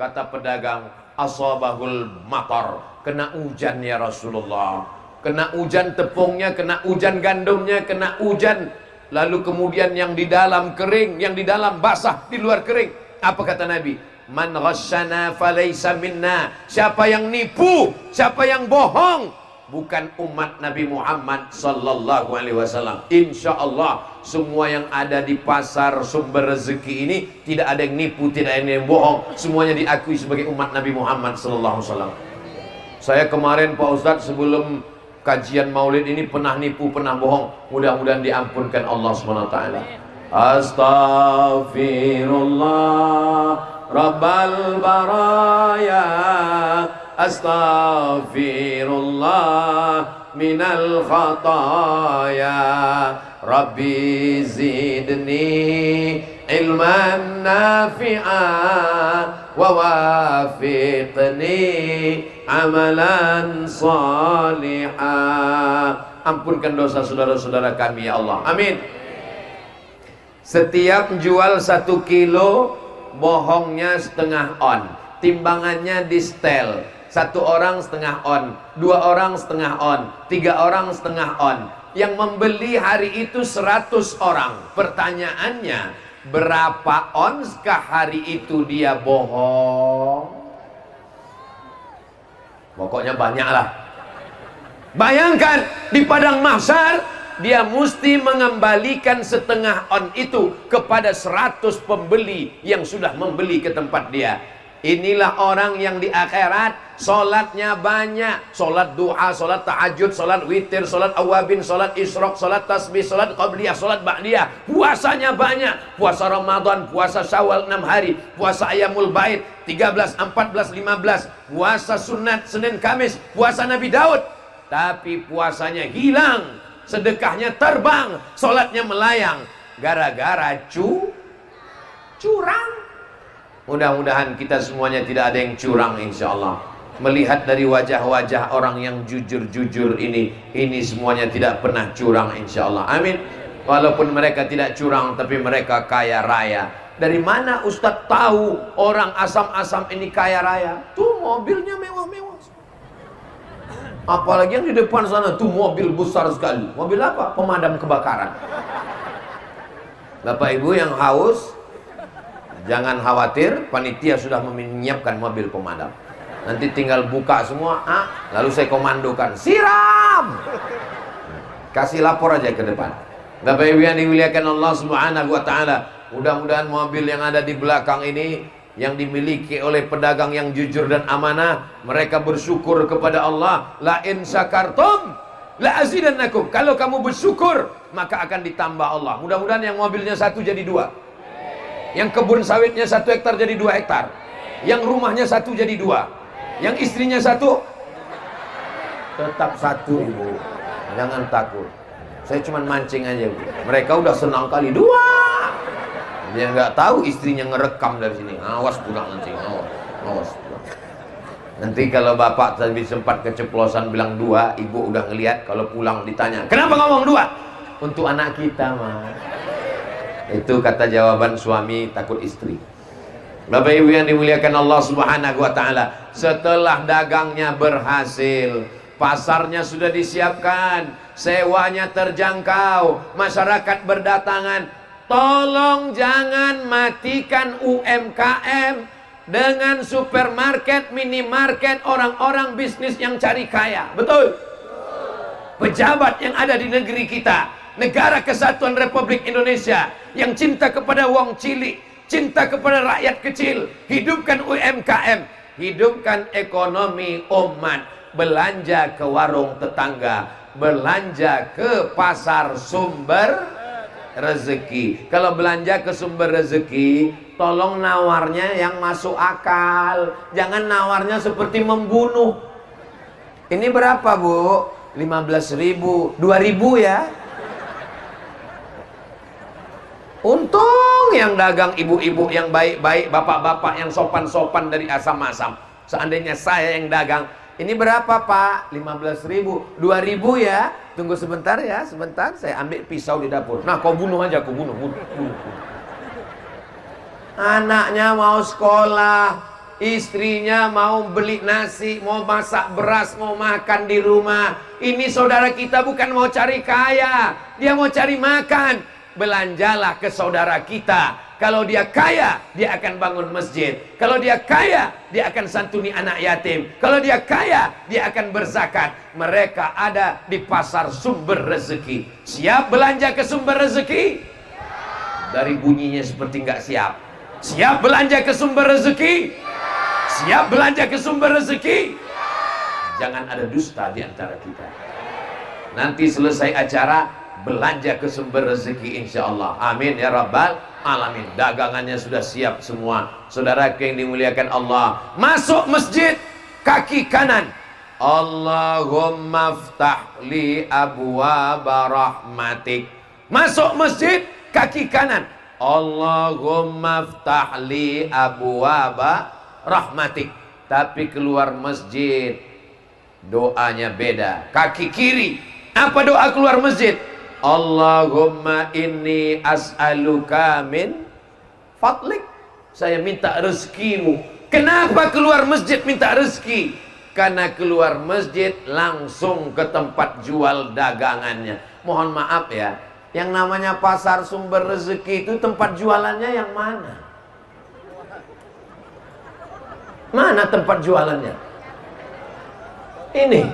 Kata pedagang, asabahul matar, kena hujan ya Rasulullah, kena hujan tepungnya, kena hujan gandumnya, kena hujan. Lalu kemudian yang di dalam kering, yang di dalam basah, di luar kering. Apa kata Nabi? Man ghasyana falaysa minna. Siapa yang nipu, siapa yang bohong, bukan umat Nabi Muhammad sallallahu alaihi wasallam. Insya Allah semua yang ada di pasar Sumber Rezeki ini tidak ada yang nipu, tidak ada yang bohong, semuanya diakui sebagai umat Nabi Muhammad sallallahu alaihi wasallam. Saya kemarin Pak Ustadz sebelum kajian Maulid ini pernah nipu, pernah bohong. Mudah-mudahan diampunkan Allah Subhanahu wa taala. Astaghfirullah Rabbal baraya, astaghfirullah minal khataya, Rabbi zidni ilman nafi'an wa wafiqni amalan salihah. ampunkan dosa saudara-saudara kami ya Allah, amin. Setiap jual 1 kilo, bohongnya setengah on, timbangannya di setel. 1 orang setengah on, 2 orang setengah on, 3 orang setengah on. Yang membeli hari itu 100 orang. Pertanyaannya, berapa onskah hari itu dia bohong? Pokoknya banyak lah. Bayangkan di padang mahsyar dia mesti mengembalikan setengah on itu kepada 100 pembeli yang sudah membeli ke tempat dia. Inilah orang yang di akhirat solatnya banyak, solat duha, solat tahajud, solat witir, solat awabin, solat isyraq, solat tasbih, solat qabliyah, solat ba'diyah. Puasanya banyak, puasa Ramadan, puasa Syawal 6 hari, puasa Ayamul Bait 13, 14, 15, puasa sunat Senin Kamis, puasa Nabi Daud. Tapi puasanya hilang, sedekahnya terbang, solatnya melayang, gara-gara curang. Mudah-mudahan kita semuanya tidak ada yang curang insya Allah. Melihat dari wajah-wajah orang yang jujur-jujur ini semuanya tidak pernah curang insya Allah, amin. Walaupun mereka tidak curang, tapi mereka kaya raya. Dari mana Ustadz tahu orang asam-asam ini kaya raya? Tuh mobilnya mewah-mewah. Apalagi yang di depan sana tuh mobil besar sekali. Mobil apa? Pemadam kebakaran. Bapak Ibu yang haus, jangan khawatir, panitia sudah menyiapkan mobil pemadam. Nanti tinggal buka semua, lalu saya komandokan, siram. Kasih lapor aja ke depan. Bapak Ibu yang dimuliakan Allah Subhanahu wa taala, mudah-mudahan mobil yang ada di belakang ini yang dimiliki oleh pedagang yang jujur dan amanah, mereka bersyukur kepada Allah. La in syakartum la azidannakum. Kalau kamu bersyukur, maka akan ditambah Allah. Mudah-mudahan yang mobilnya 1 jadi 2. Yang kebun sawitnya 1 hektar jadi 2 hektar. Yang rumahnya 1 jadi 2. Yang istrinya 1 tetap 1, Ibu. Jangan takut. Saya cuma mancing aja, Bu. Mereka udah senang kali 2. Dia nggak tahu istrinya ngerekam dari sini. Awas pulang nanti, awas pulang. Nanti kalau bapak tadi sempat keceplosan bilang 2, ibu udah ngelihat, kalau pulang ditanya, kenapa ngomong 2? Untuk anak kita, Mas. Itu kata jawaban suami takut istri. Bapak Ibu yang dimuliakan Allah Subhanahu wa taala, setelah dagangnya berhasil, pasarnya sudah disiapkan, sewanya terjangkau, masyarakat berdatangan. Tolong jangan matikan UMKM dengan supermarket, minimarket, orang-orang bisnis yang cari kaya. Betul? Pejabat yang ada di negeri kita, Negara Kesatuan Republik Indonesia, yang cinta kepada wong cilik, cinta kepada rakyat kecil, hidupkan UMKM, hidupkan ekonomi umat, belanja ke warung tetangga, belanja ke pasar sumber rezeki. Kalau belanja ke sumber rezeki, tolong nawarnya yang masuk akal. Jangan nawarnya seperti membunuh. Ini berapa, Bu? 15.000, 2.000 ya. Untung yang dagang ibu-ibu yang baik-baik, bapak-bapak yang sopan-sopan dari asam-asam. Seandainya saya yang dagang, ini berapa, Pak? 15.000, 2.000 ya. Tunggu sebentar ya, sebentar. Saya ambil pisau di dapur. Nah, kau bunuh aja, kau bunuh. Anaknya mau sekolah, istrinya mau beli nasi, mau masak beras, mau makan di rumah. Ini saudara kita bukan mau cari kaya, dia mau cari makan. Belanjalah ke saudara kita. Kalau dia kaya, dia akan bangun masjid. Kalau dia kaya, dia akan santuni anak yatim. Kalau dia kaya, dia akan berzakat. Mereka ada di pasar sumber rezeki. Siap belanja ke sumber rezeki? Dari bunyinya seperti nggak siap. Siap belanja ke sumber rezeki? Siap belanja ke sumber rezeki? Jangan ada dusta di antara kita. Nanti selesai acara, belanja ke sumber rezeki insyaallah. Amin ya rabbal alamin. Dagangannya sudah siap semua. Saudara yang dimuliakan Allah, masuk masjid, kaki kanan, Allahumma ftah li abwaaba rahmatik. Masuk masjid, kaki kanan, Allahumma ftah li abwaaba rahmatik. Tapi keluar masjid, doanya beda. Kaki kiri, Apa doa keluar masjid? Allahumma inni as'aluka min fadlik. Saya minta rezekimu. Kenapa keluar masjid minta rezeki? Karena keluar masjid langsung ke tempat jual dagangannya. Mohon maaf ya, yang namanya pasar sumber rezeki itu tempat jualannya yang mana? Mana tempat jualannya? Ini.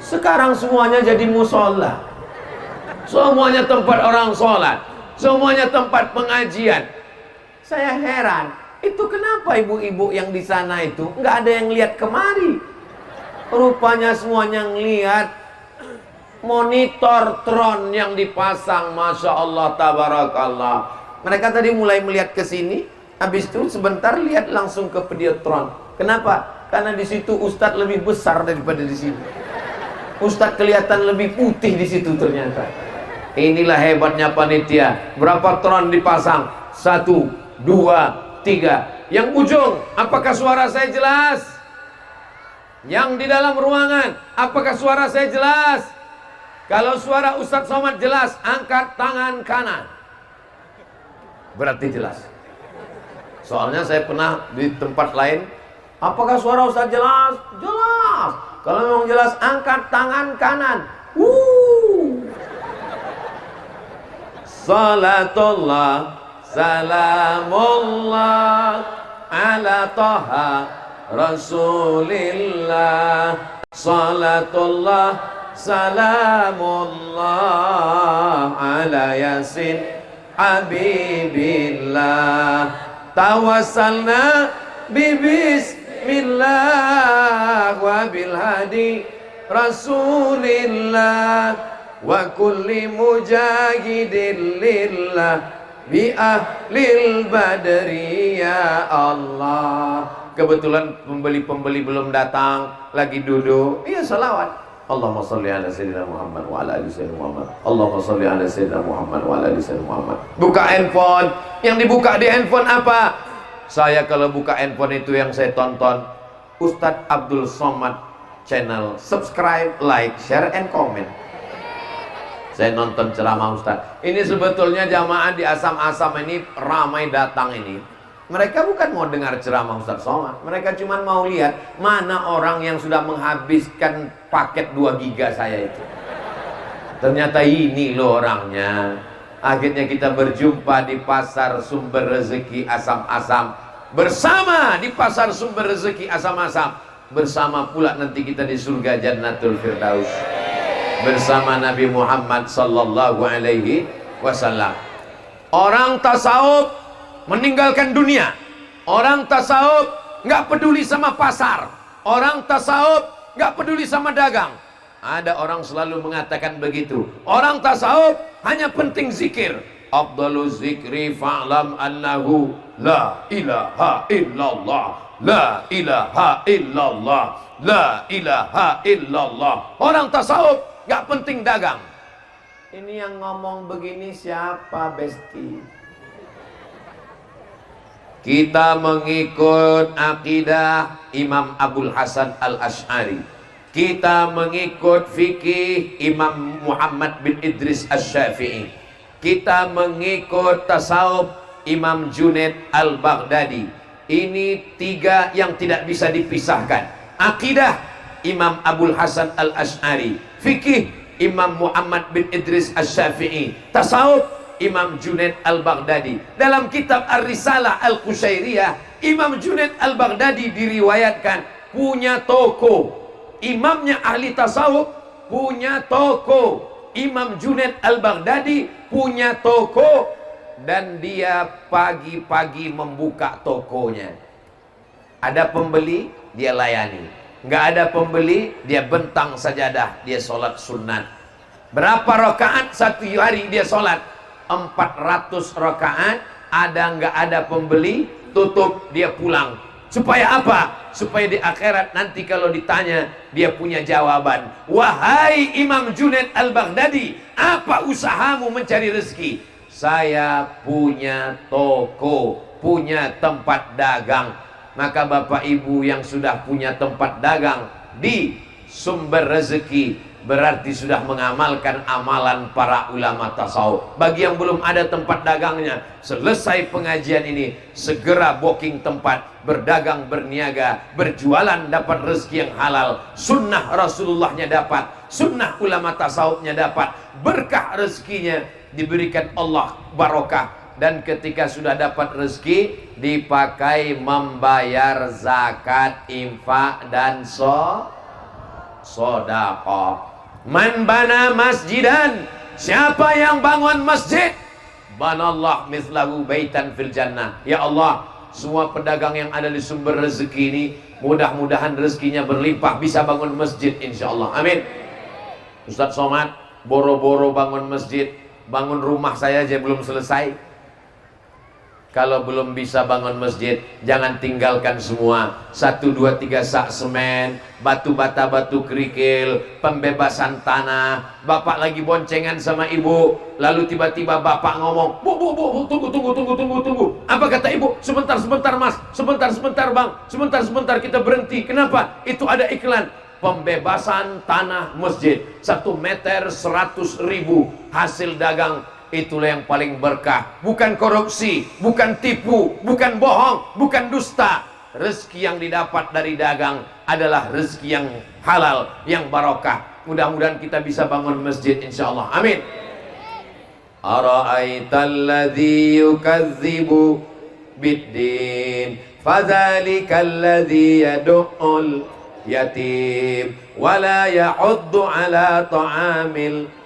Sekarang semuanya jadi musola. Semuanya tempat orang sholat. Semuanya tempat pengajian. Saya heran, itu kenapa ibu-ibu yang di sana itu nggak ada yang lihat kemari? Rupanya semuanya ngelihat monitor tron yang dipasang. Masya Allah, tabarakallah. Mereka tadi mulai melihat ke sini, habis itu sebentar lihat langsung ke videotron. Kenapa? Karena di situ ustadz lebih besar daripada di sini. Ustadz kelihatan lebih putih di situ ternyata. Inilah hebatnya panitia. Berapa tron dipasang? 1, 2, 3. Yang ujung, apakah suara saya jelas? Yang di dalam ruangan, apakah suara saya jelas? Kalau suara Ustadz Somad jelas, angkat tangan kanan. Berarti jelas. Soalnya saya pernah di tempat lain, apakah suara Ustadz jelas? Jelas. Kalau memang jelas, angkat tangan kanan. Salatullah, salamullah ala taha rasulillah. Salatullah, salamullah ala yasin habibillah. Tawassalna bismillah wa bil hadi rasulillah wa kulli mujahidin lillah bi ahlil badri ya Allah. Kebetulan pembeli-pembeli belum datang, lagi duduk. Iya, salawat. Allahumma sholli ala sayyidina Muhammad wa ala ali sayyidina Muhammad. Allahumma sholli ala sayyidina Muhammad wa ala ali sayyidina Muhammad. Buka handphone. Yang dibuka di handphone apa? Saya kalau buka handphone itu yang saya tonton Ustadz Abdul Somad channel. Subscribe, like, share, and comment. Saya nonton ceramah Ustadz. Ini sebetulnya jamaah di Asam-Asam ini ramai datang ini. Mereka bukan mau dengar ceramah Ustadz Somad. Mereka cuma mau lihat mana orang yang sudah menghabiskan paket 2 giga saya itu. Ternyata ini loh orangnya. Akhirnya kita berjumpa di pasar sumber rezeki Asam-Asam. Bersama di pasar sumber rezeki Asam-Asam. Bersama pula nanti kita di surga Jannatul Firdaus. Bersama Nabi Muhammad sallallahu alaihi wasallam. Orang tasawuf meninggalkan dunia. Orang tasawuf nggak peduli sama pasar. Orang tasawuf nggak peduli sama dagang. Ada orang selalu mengatakan begitu. Orang tasawuf hanya penting zikir. Afdalu zikri fa'lam annahu la ilaha illallah. La ilaha illallah. La ilaha illallah. Orang tasawuf gak penting dagang. Ini yang ngomong begini siapa, Besti? Kita mengikut akidah Imam Abul Hasan Al-Asy'ari. Kita mengikut fikih Imam Muhammad bin Idris Asy-Syafi'i. Kita mengikut tasawuf Imam Junaid Al-Baghdadi. Ini 3 yang tidak bisa dipisahkan. Akidah Imam Abul Hasan Al-Asy'ari, fikih Imam Muhammad bin Idris Asy-Syafi'i, tasawuf Imam Junaid Al-Baghdadi. Dalam kitab Ar-Risalah Al-Qushairiyah, Imam Junaid Al-Baghdadi diriwayatkan punya toko. Imamnya ahli tasawuf punya toko. Imam Junaid Al-Baghdadi punya toko. Dan dia pagi-pagi membuka tokonya. Ada pembeli, dia layani. Nggak ada pembeli, dia bentang sajadah, dia sholat sunat. Berapa rakaat satu hari dia sholat? 400 rakaat. Ada nggak ada pembeli, tutup, dia pulang. Supaya apa? Supaya di akhirat nanti kalau ditanya, dia punya jawaban. Wahai Imam Junaid Al-Baghdadi, apa usahamu mencari rezeki? Saya punya toko, punya tempat dagang. Maka bapak ibu yang sudah punya tempat dagang di sumber rezeki, berarti sudah mengamalkan amalan para ulama tasawuf. Bagi yang belum ada tempat dagangnya, selesai pengajian ini segera booking tempat, berdagang, berniaga, berjualan, dapat rezeki yang halal. Sunnah Rasulullahnya dapat, sunnah ulama tasawufnya dapat, berkah rezekinya diberikan Allah barokah. Dan ketika sudah dapat rezeki, dipakai membayar zakat, infak, dan sedekah. Man bana masjidan, siapa yang bangun masjid, banallah mithlahu baitan fil jannah. Ya Allah, semua pedagang yang ada di sumber rezeki ini, mudah-mudahan rezekinya berlimpah, bisa bangun masjid insyaallah. Amin. Ustaz Somad boro-boro bangun masjid, bangun rumah saya aja belum selesai. Kalau belum bisa bangun masjid, jangan tinggalkan semua. 1, 2, 3 sak semen, batu bata, batu kerikil, pembebasan tanah. Bapak lagi boncengan sama ibu, lalu tiba-tiba bapak ngomong, bu, tunggu. Apa kata ibu? Sebentar mas, sebentar bang, sebentar kita berhenti. Kenapa? Itu ada iklan pembebasan tanah masjid, 1 meter 100.000 hasil dagang. Itulah yang paling berkah. Bukan korupsi, bukan tipu, bukan bohong, bukan dusta. Rezeki yang didapat dari dagang adalah rezeki yang halal, yang barokah. Mudah-mudahan kita bisa bangun masjid insyaallah. Amin. Ara'aital ladzi yukadzibu biddin, fadzalikal ladzi yad'ul yatim wala ya'uddu ala ta'amil.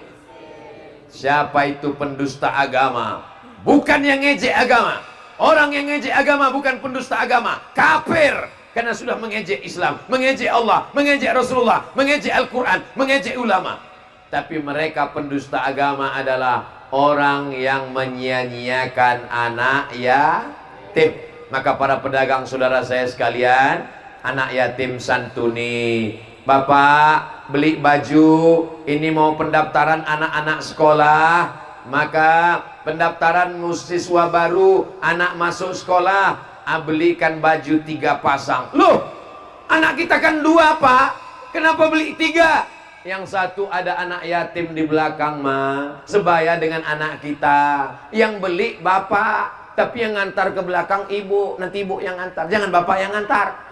Siapa itu pendusta agama? Bukan yang ngejek agama. Orang yang ngejek agama bukan pendusta agama, kafir. Karena sudah mengejek Islam, mengejek Allah, mengejek Rasulullah, mengejek Al-Quran, mengejek ulama. Tapi mereka pendusta agama adalah orang yang menyia-nyiakan anak yatim. Maka para pedagang saudara saya sekalian, anak yatim santuni. Bapak beli baju, ini mau pendaftaran anak-anak sekolah, maka pendaftaran siswa baru, anak masuk sekolah, belikan baju 3 pasang. Loh, anak kita kan 2 pak, kenapa beli 3? Yang satu ada anak yatim di belakang mah, sebaya dengan anak kita. Yang beli bapak, tapi yang ngantar ke belakang ibu, nanti ibu yang ngantar, jangan bapak yang ngantar.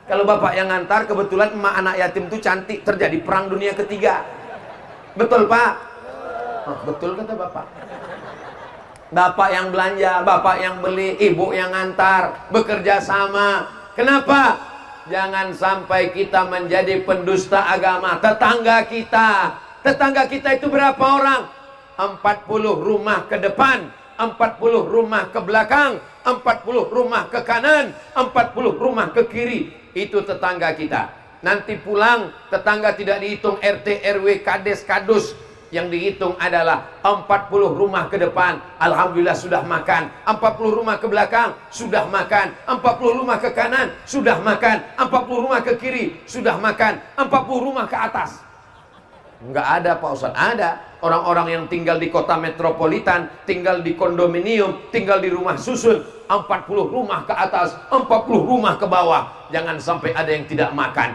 Kalau bapak yang ngantar, kebetulan emak anak yatim itu cantik, terjadi perang dunia ketiga. Betul pak? Oh, betul kata bapak. Bapak yang belanja, bapak yang beli, ibu yang ngantar, bekerja sama. Kenapa? Jangan sampai kita menjadi pendusta agama. Tetangga kita itu berapa orang? 40 rumah ke depan, 40 rumah ke belakang, 40 rumah ke kanan, 40 rumah ke kiri. Itu tetangga kita. Nanti pulang, tetangga tidak dihitung RT, RW, Kades, Kadus. Yang dihitung adalah 40 rumah ke depan, alhamdulillah sudah makan. 40 rumah ke belakang, sudah makan. 40 rumah ke kanan, sudah makan. 40 rumah ke kiri, sudah makan. 40 rumah ke atas. Enggak ada Pak Ustadz, ada. Orang-orang yang tinggal di kota metropolitan, tinggal di kondominium, tinggal di rumah susun, 40 rumah ke atas, 40 rumah ke bawah. Jangan sampai ada yang tidak makan.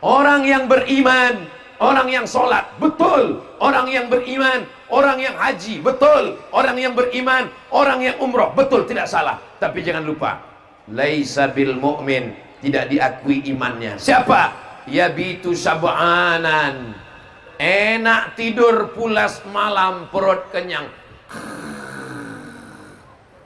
Orang yang beriman, orang yang sholat, betul. Orang yang beriman, orang yang haji, betul. Orang yang beriman, orang yang umroh, betul, tidak salah. Tapi jangan lupa, laisa bil mu'min, tidak diakui imannya. Siapa? Yabitu sab'anan, enak tidur pulas malam, perut kenyang,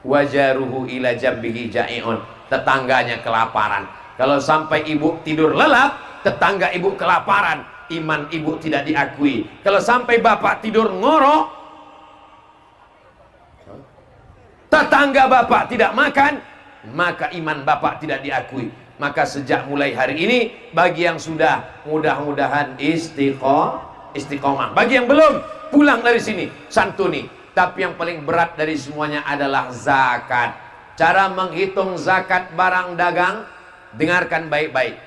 wajaruhu ila jambihi ja'iun, tetangganya kelaparan. Kalau sampai ibu tidur lelap, tetangga ibu kelaparan, iman ibu tidak diakui. Kalau sampai bapak tidur ngorok, tetangga bapak tidak makan, maka iman bapak tidak diakui. Maka sejak mulai hari ini, bagi yang sudah, mudah-mudahan istiqomah. Bagi yang belum, pulang dari sini, santuni. Tapi yang paling berat dari semuanya adalah zakat. Cara menghitung zakat barang dagang, dengarkan baik-baik,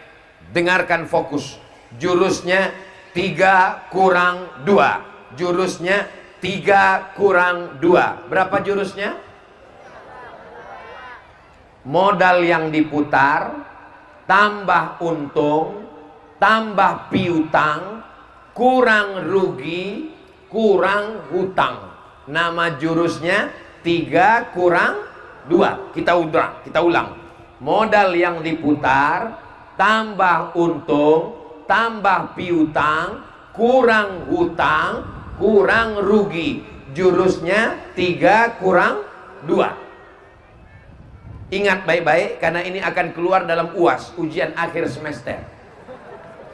dengarkan fokus. Jurusnya 3 kurang 2. Jurusnya 3 kurang 2. Berapa jurusnya? Modal yang diputar tambah untung tambah piutang, kurang rugi, kurang hutang. Nama jurusnya 3 kurang 2. Kita ulang. Modal yang diputar, tambah untung, tambah piutang, kurang hutang, kurang rugi. Jurusnya 3 kurang 2. Ingat baik-baik, karena ini akan keluar dalam UAS, ujian akhir semester.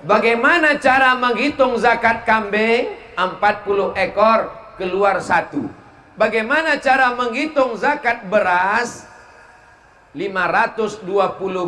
Bagaimana cara menghitung zakat kambing? 40 ekor keluar 1. Bagaimana cara menghitung zakat beras? 520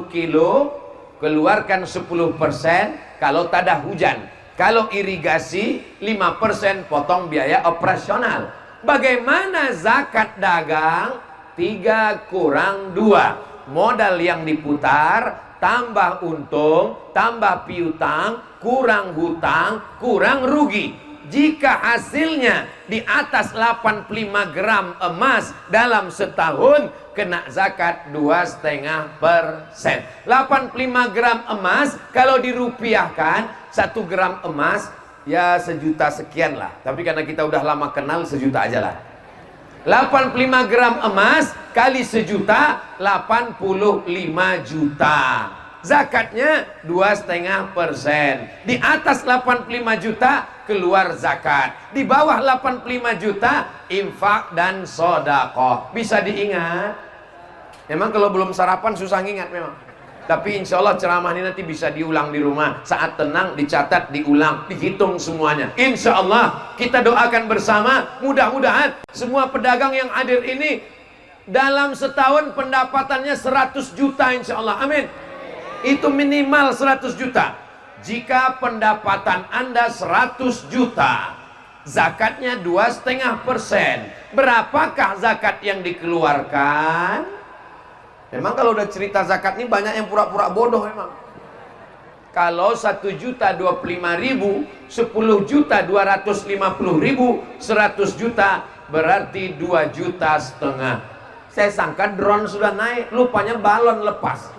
kilo keluarkan 10% kalau tak ada hujan. Kalau irigasi 5% potong biaya operasional. Bagaimana zakat dagang? 3 kurang 2. Modal yang diputar, tambah untung, tambah piutang, kurang hutang, kurang rugi. Jika hasilnya di atas 85 gram emas dalam setahun, kena zakat 2,5%. 85 gram emas kalau dirupiahkan, 1 gram emas ya 1 juta sekian lah. Tapi karena kita udah lama kenal, 1 juta aja lah. 85 gram emas kali 1 juta, 85 juta. Zakatnya 2,5%. Di atas 85 juta keluar zakat. Di bawah 85 juta infak dan sedekah. Bisa diingat? Memang kalau belum sarapan susah ngingat memang. Tapi insya Allah ceramah ini nanti bisa diulang di rumah. Saat tenang dicatat, diulang, dihitung semuanya. Insya Allah kita doakan bersama. Mudah-mudahan semua pedagang yang hadir ini dalam setahun pendapatannya 100 juta insya Allah. Amin. Itu minimal 100 juta. Jika pendapatan Anda 100 juta, zakatnya 2,5%. Berapakah zakat yang dikeluarkan? Memang kalau udah cerita zakat ini banyak yang pura-pura bodoh memang. Kalau 1.025.000, 10 juta 250.000, 100 juta berarti 2,5 juta. Saya sangka drone sudah naik, lupanya balon lepas.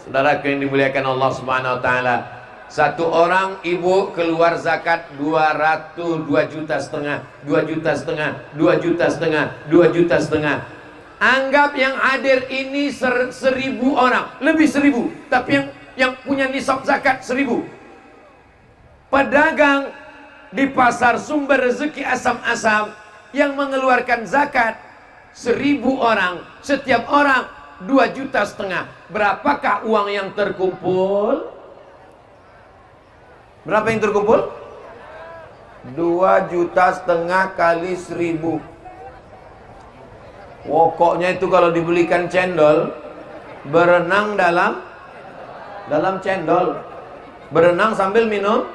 Saudara yang dimuliakan Allah Subhanahu wa taala, satu orang ibu keluar zakat 2,5 juta, 2,5 juta, 2,5 juta, 2,5 juta. Anggap yang hadir ini 1.000 orang, lebih 1.000, tapi yang punya nisab zakat 1.000. Pedagang di pasar sumber rezeki Asam-Asam yang mengeluarkan zakat 1.000 orang, setiap orang 2,5 juta. Berapakah uang yang terkumpul? Berapa yang terkumpul? 2,5 juta kali 1.000. Pokoknya itu kalau dibelikan cendol, berenang dalam cendol, berenang sambil minum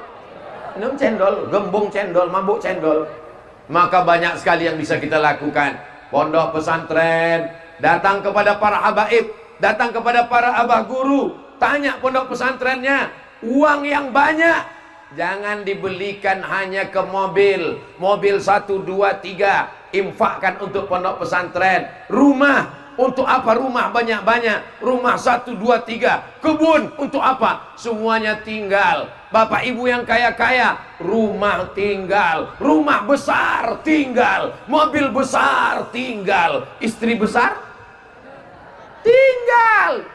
cendol, gembung cendol, mabuk cendol. Maka banyak sekali yang bisa kita lakukan. Pondok pesantren, datang kepada para habaib, datang kepada para abah guru, tanya pondok pesantrennya, uang yang banyak jangan dibelikan hanya ke mobil 1, 2, 3. Infakkan untuk pondok pesantren. Rumah, untuk apa rumah banyak-banyak? Rumah 1, 2, 3. Kebun, untuk apa? Semuanya tinggal. Bapak ibu yang kaya-kaya, rumah tinggal. Rumah besar tinggal. Mobil besar tinggal. Istri besar tinggal.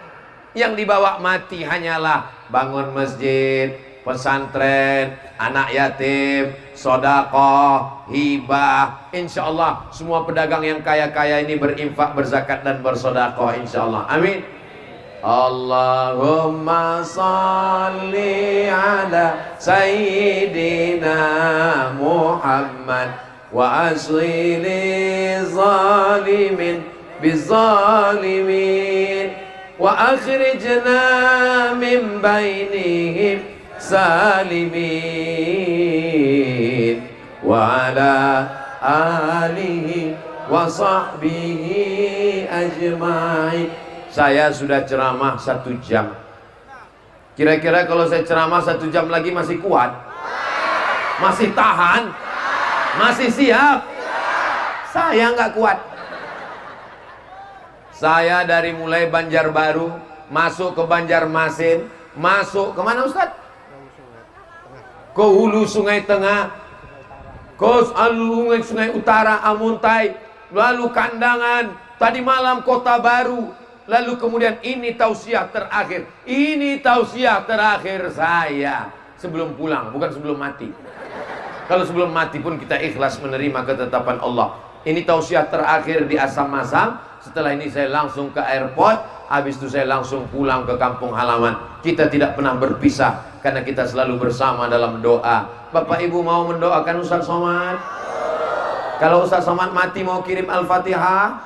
Yang dibawa mati hanyalah bangun masjid, pesantren, anak yatim, sedekah, hibah. Insya Allah semua pedagang yang kaya-kaya ini berinfak, berzakat dan bersedekah insya Allah. Amin. Allahumma salli ala sayyidina Muhammad wa aslili zalimin bizalimin wa akhrijna min bainihim salimin wa ala alihi wa sahbihi ajma'in. Saya sudah ceramah 1 jam. Kira-kira kalau saya ceramah 1 jam lagi masih kuat? Masih tahan? Masih siap? Saya nggak kuat. Saya dari mulai Banjarbaru masuk ke Banjarmasin, masuk kemana Ustaz? Ke hulu Sungai Tengah, ke hulu Sungai Utara, Amuntai, lalu Kandangan, tadi malam Kota Baru, lalu kemudian ini tausiah terakhir. Ini tausiah terakhir saya sebelum pulang, bukan sebelum mati. Kalau sebelum mati pun kita ikhlas menerima ketetapan Allah. Ini tausiah terakhir di Asam-Masam. Setelah ini saya langsung ke airport. Habis itu saya langsung pulang ke kampung halaman. Kita tidak pernah berpisah karena kita selalu bersama dalam doa. Bapak Ibu mau mendoakan Ustaz Somad? Kalau Ustaz Somad mati mau kirim Al-Fatihah?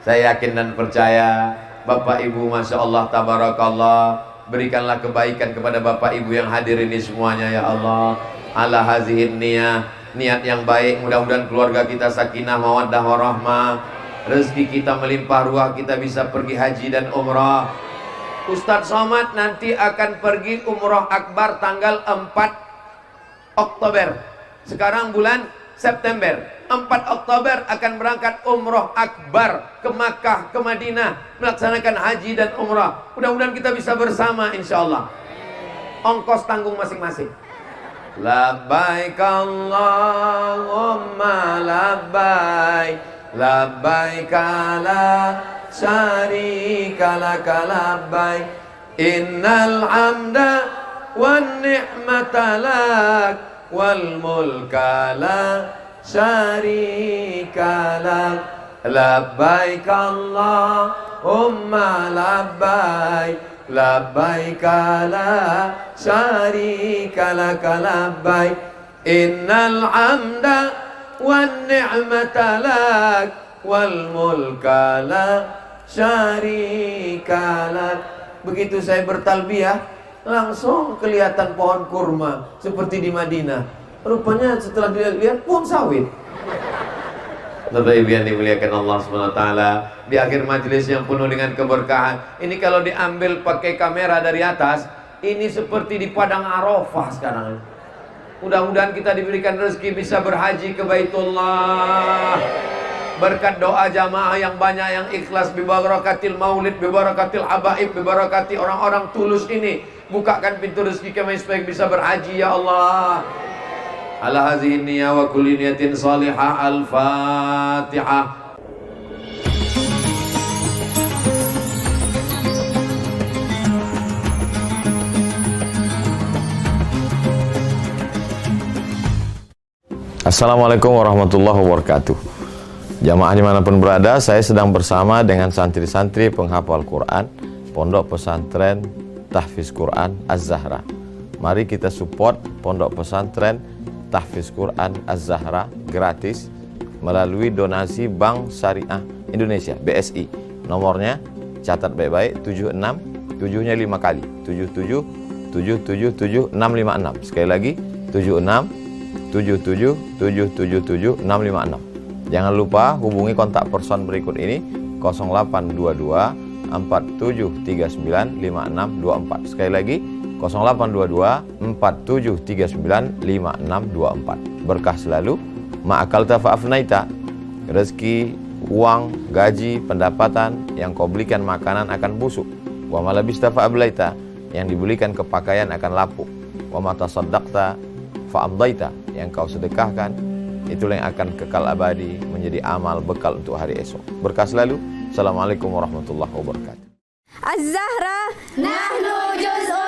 Saya yakin dan percaya Bapak Ibu Masya Allah Tabarakallah, berikanlah kebaikan kepada Bapak Ibu yang hadir ini semuanya ya Allah. Ala hazihin niat yang baik, mudah-mudahan keluarga kita sakinah mawaddah warahmah, rezeki kita melimpah ruah, kita bisa pergi haji dan umrah. Ustadz Somad nanti akan pergi umrah akbar tanggal 4 Oktober. Sekarang bulan September. 4 Oktober akan berangkat umrah akbar ke Makkah, ke Madinah, melaksanakan haji dan umrah. Mudah-mudahan kita bisa bersama insyaallah. Ongkos tanggung masing-masing. Labbaik Allahumma labbaik, labbaik la syarika laka labbaik, innal hamda wan ni'mata lak wal mulka la syarika lak. Labbaik Allahumma labbaik, labbaik la syarika laka labbaik, innal hamda wan ni'mata lak wal mulka la syarika lak. Begitu saya bertalbiyah, langsung kelihatan pohon kurma seperti di Madinah. Rupanya setelah dilihat pun sawit. Bapak Ibu yang dimuliakan Allah SWT, di akhir majelis yang penuh dengan keberkahan ini, kalau diambil pakai kamera dari atas, ini seperti di padang Arafah sekarang. Mudah-mudahan kita diberikan rezeki bisa berhaji ke Baitullah berkat doa jamaah yang banyak, yang ikhlas, bibarakatil maulid, bibarakatil habaib, bibarakati orang-orang tulus ini. Bukakan pintu rezeki kami supaya bisa berhaji ya Allah. Ala hazihi niyah wa kulli niyatin salihah. Al-Fatihah. Assalamualaikum warahmatullahi wabarakatuh. Jamaah dimanapun berada, saya sedang bersama dengan santri-santri penghafal Quran Pondok Pesantren Tahfiz Quran Az-Zahra. Mari kita support Pondok Pesantren Tahfiz Quran Az-Zahra gratis melalui donasi Bank Syariah Indonesia (BSI). Nomornya catat baik-baik, 76 7-nya 5 kali, 77 777 656. Sekali lagi 76 77 777 656. Jangan lupa hubungi kontak person berikut ini 0822 4739 5624. Sekali lagi 0822 4739 5624. Berkah selalu, ma'akalta fa'afnaita. Rezeki, uang, gaji, pendapatan yang kau belikan makanan akan busuk. Wa malabista fa'ablaita. Yang dibelikan kepakaian akan lapuk. Wa mata saddaqta fa'amdaita. Yang kau sedekahkan, itulah yang akan kekal abadi menjadi amal bekal untuk hari esok. Berkah selalu. Assalamualaikum warahmatullahi wabarakatuh. Az-Zahra nahnu juz'un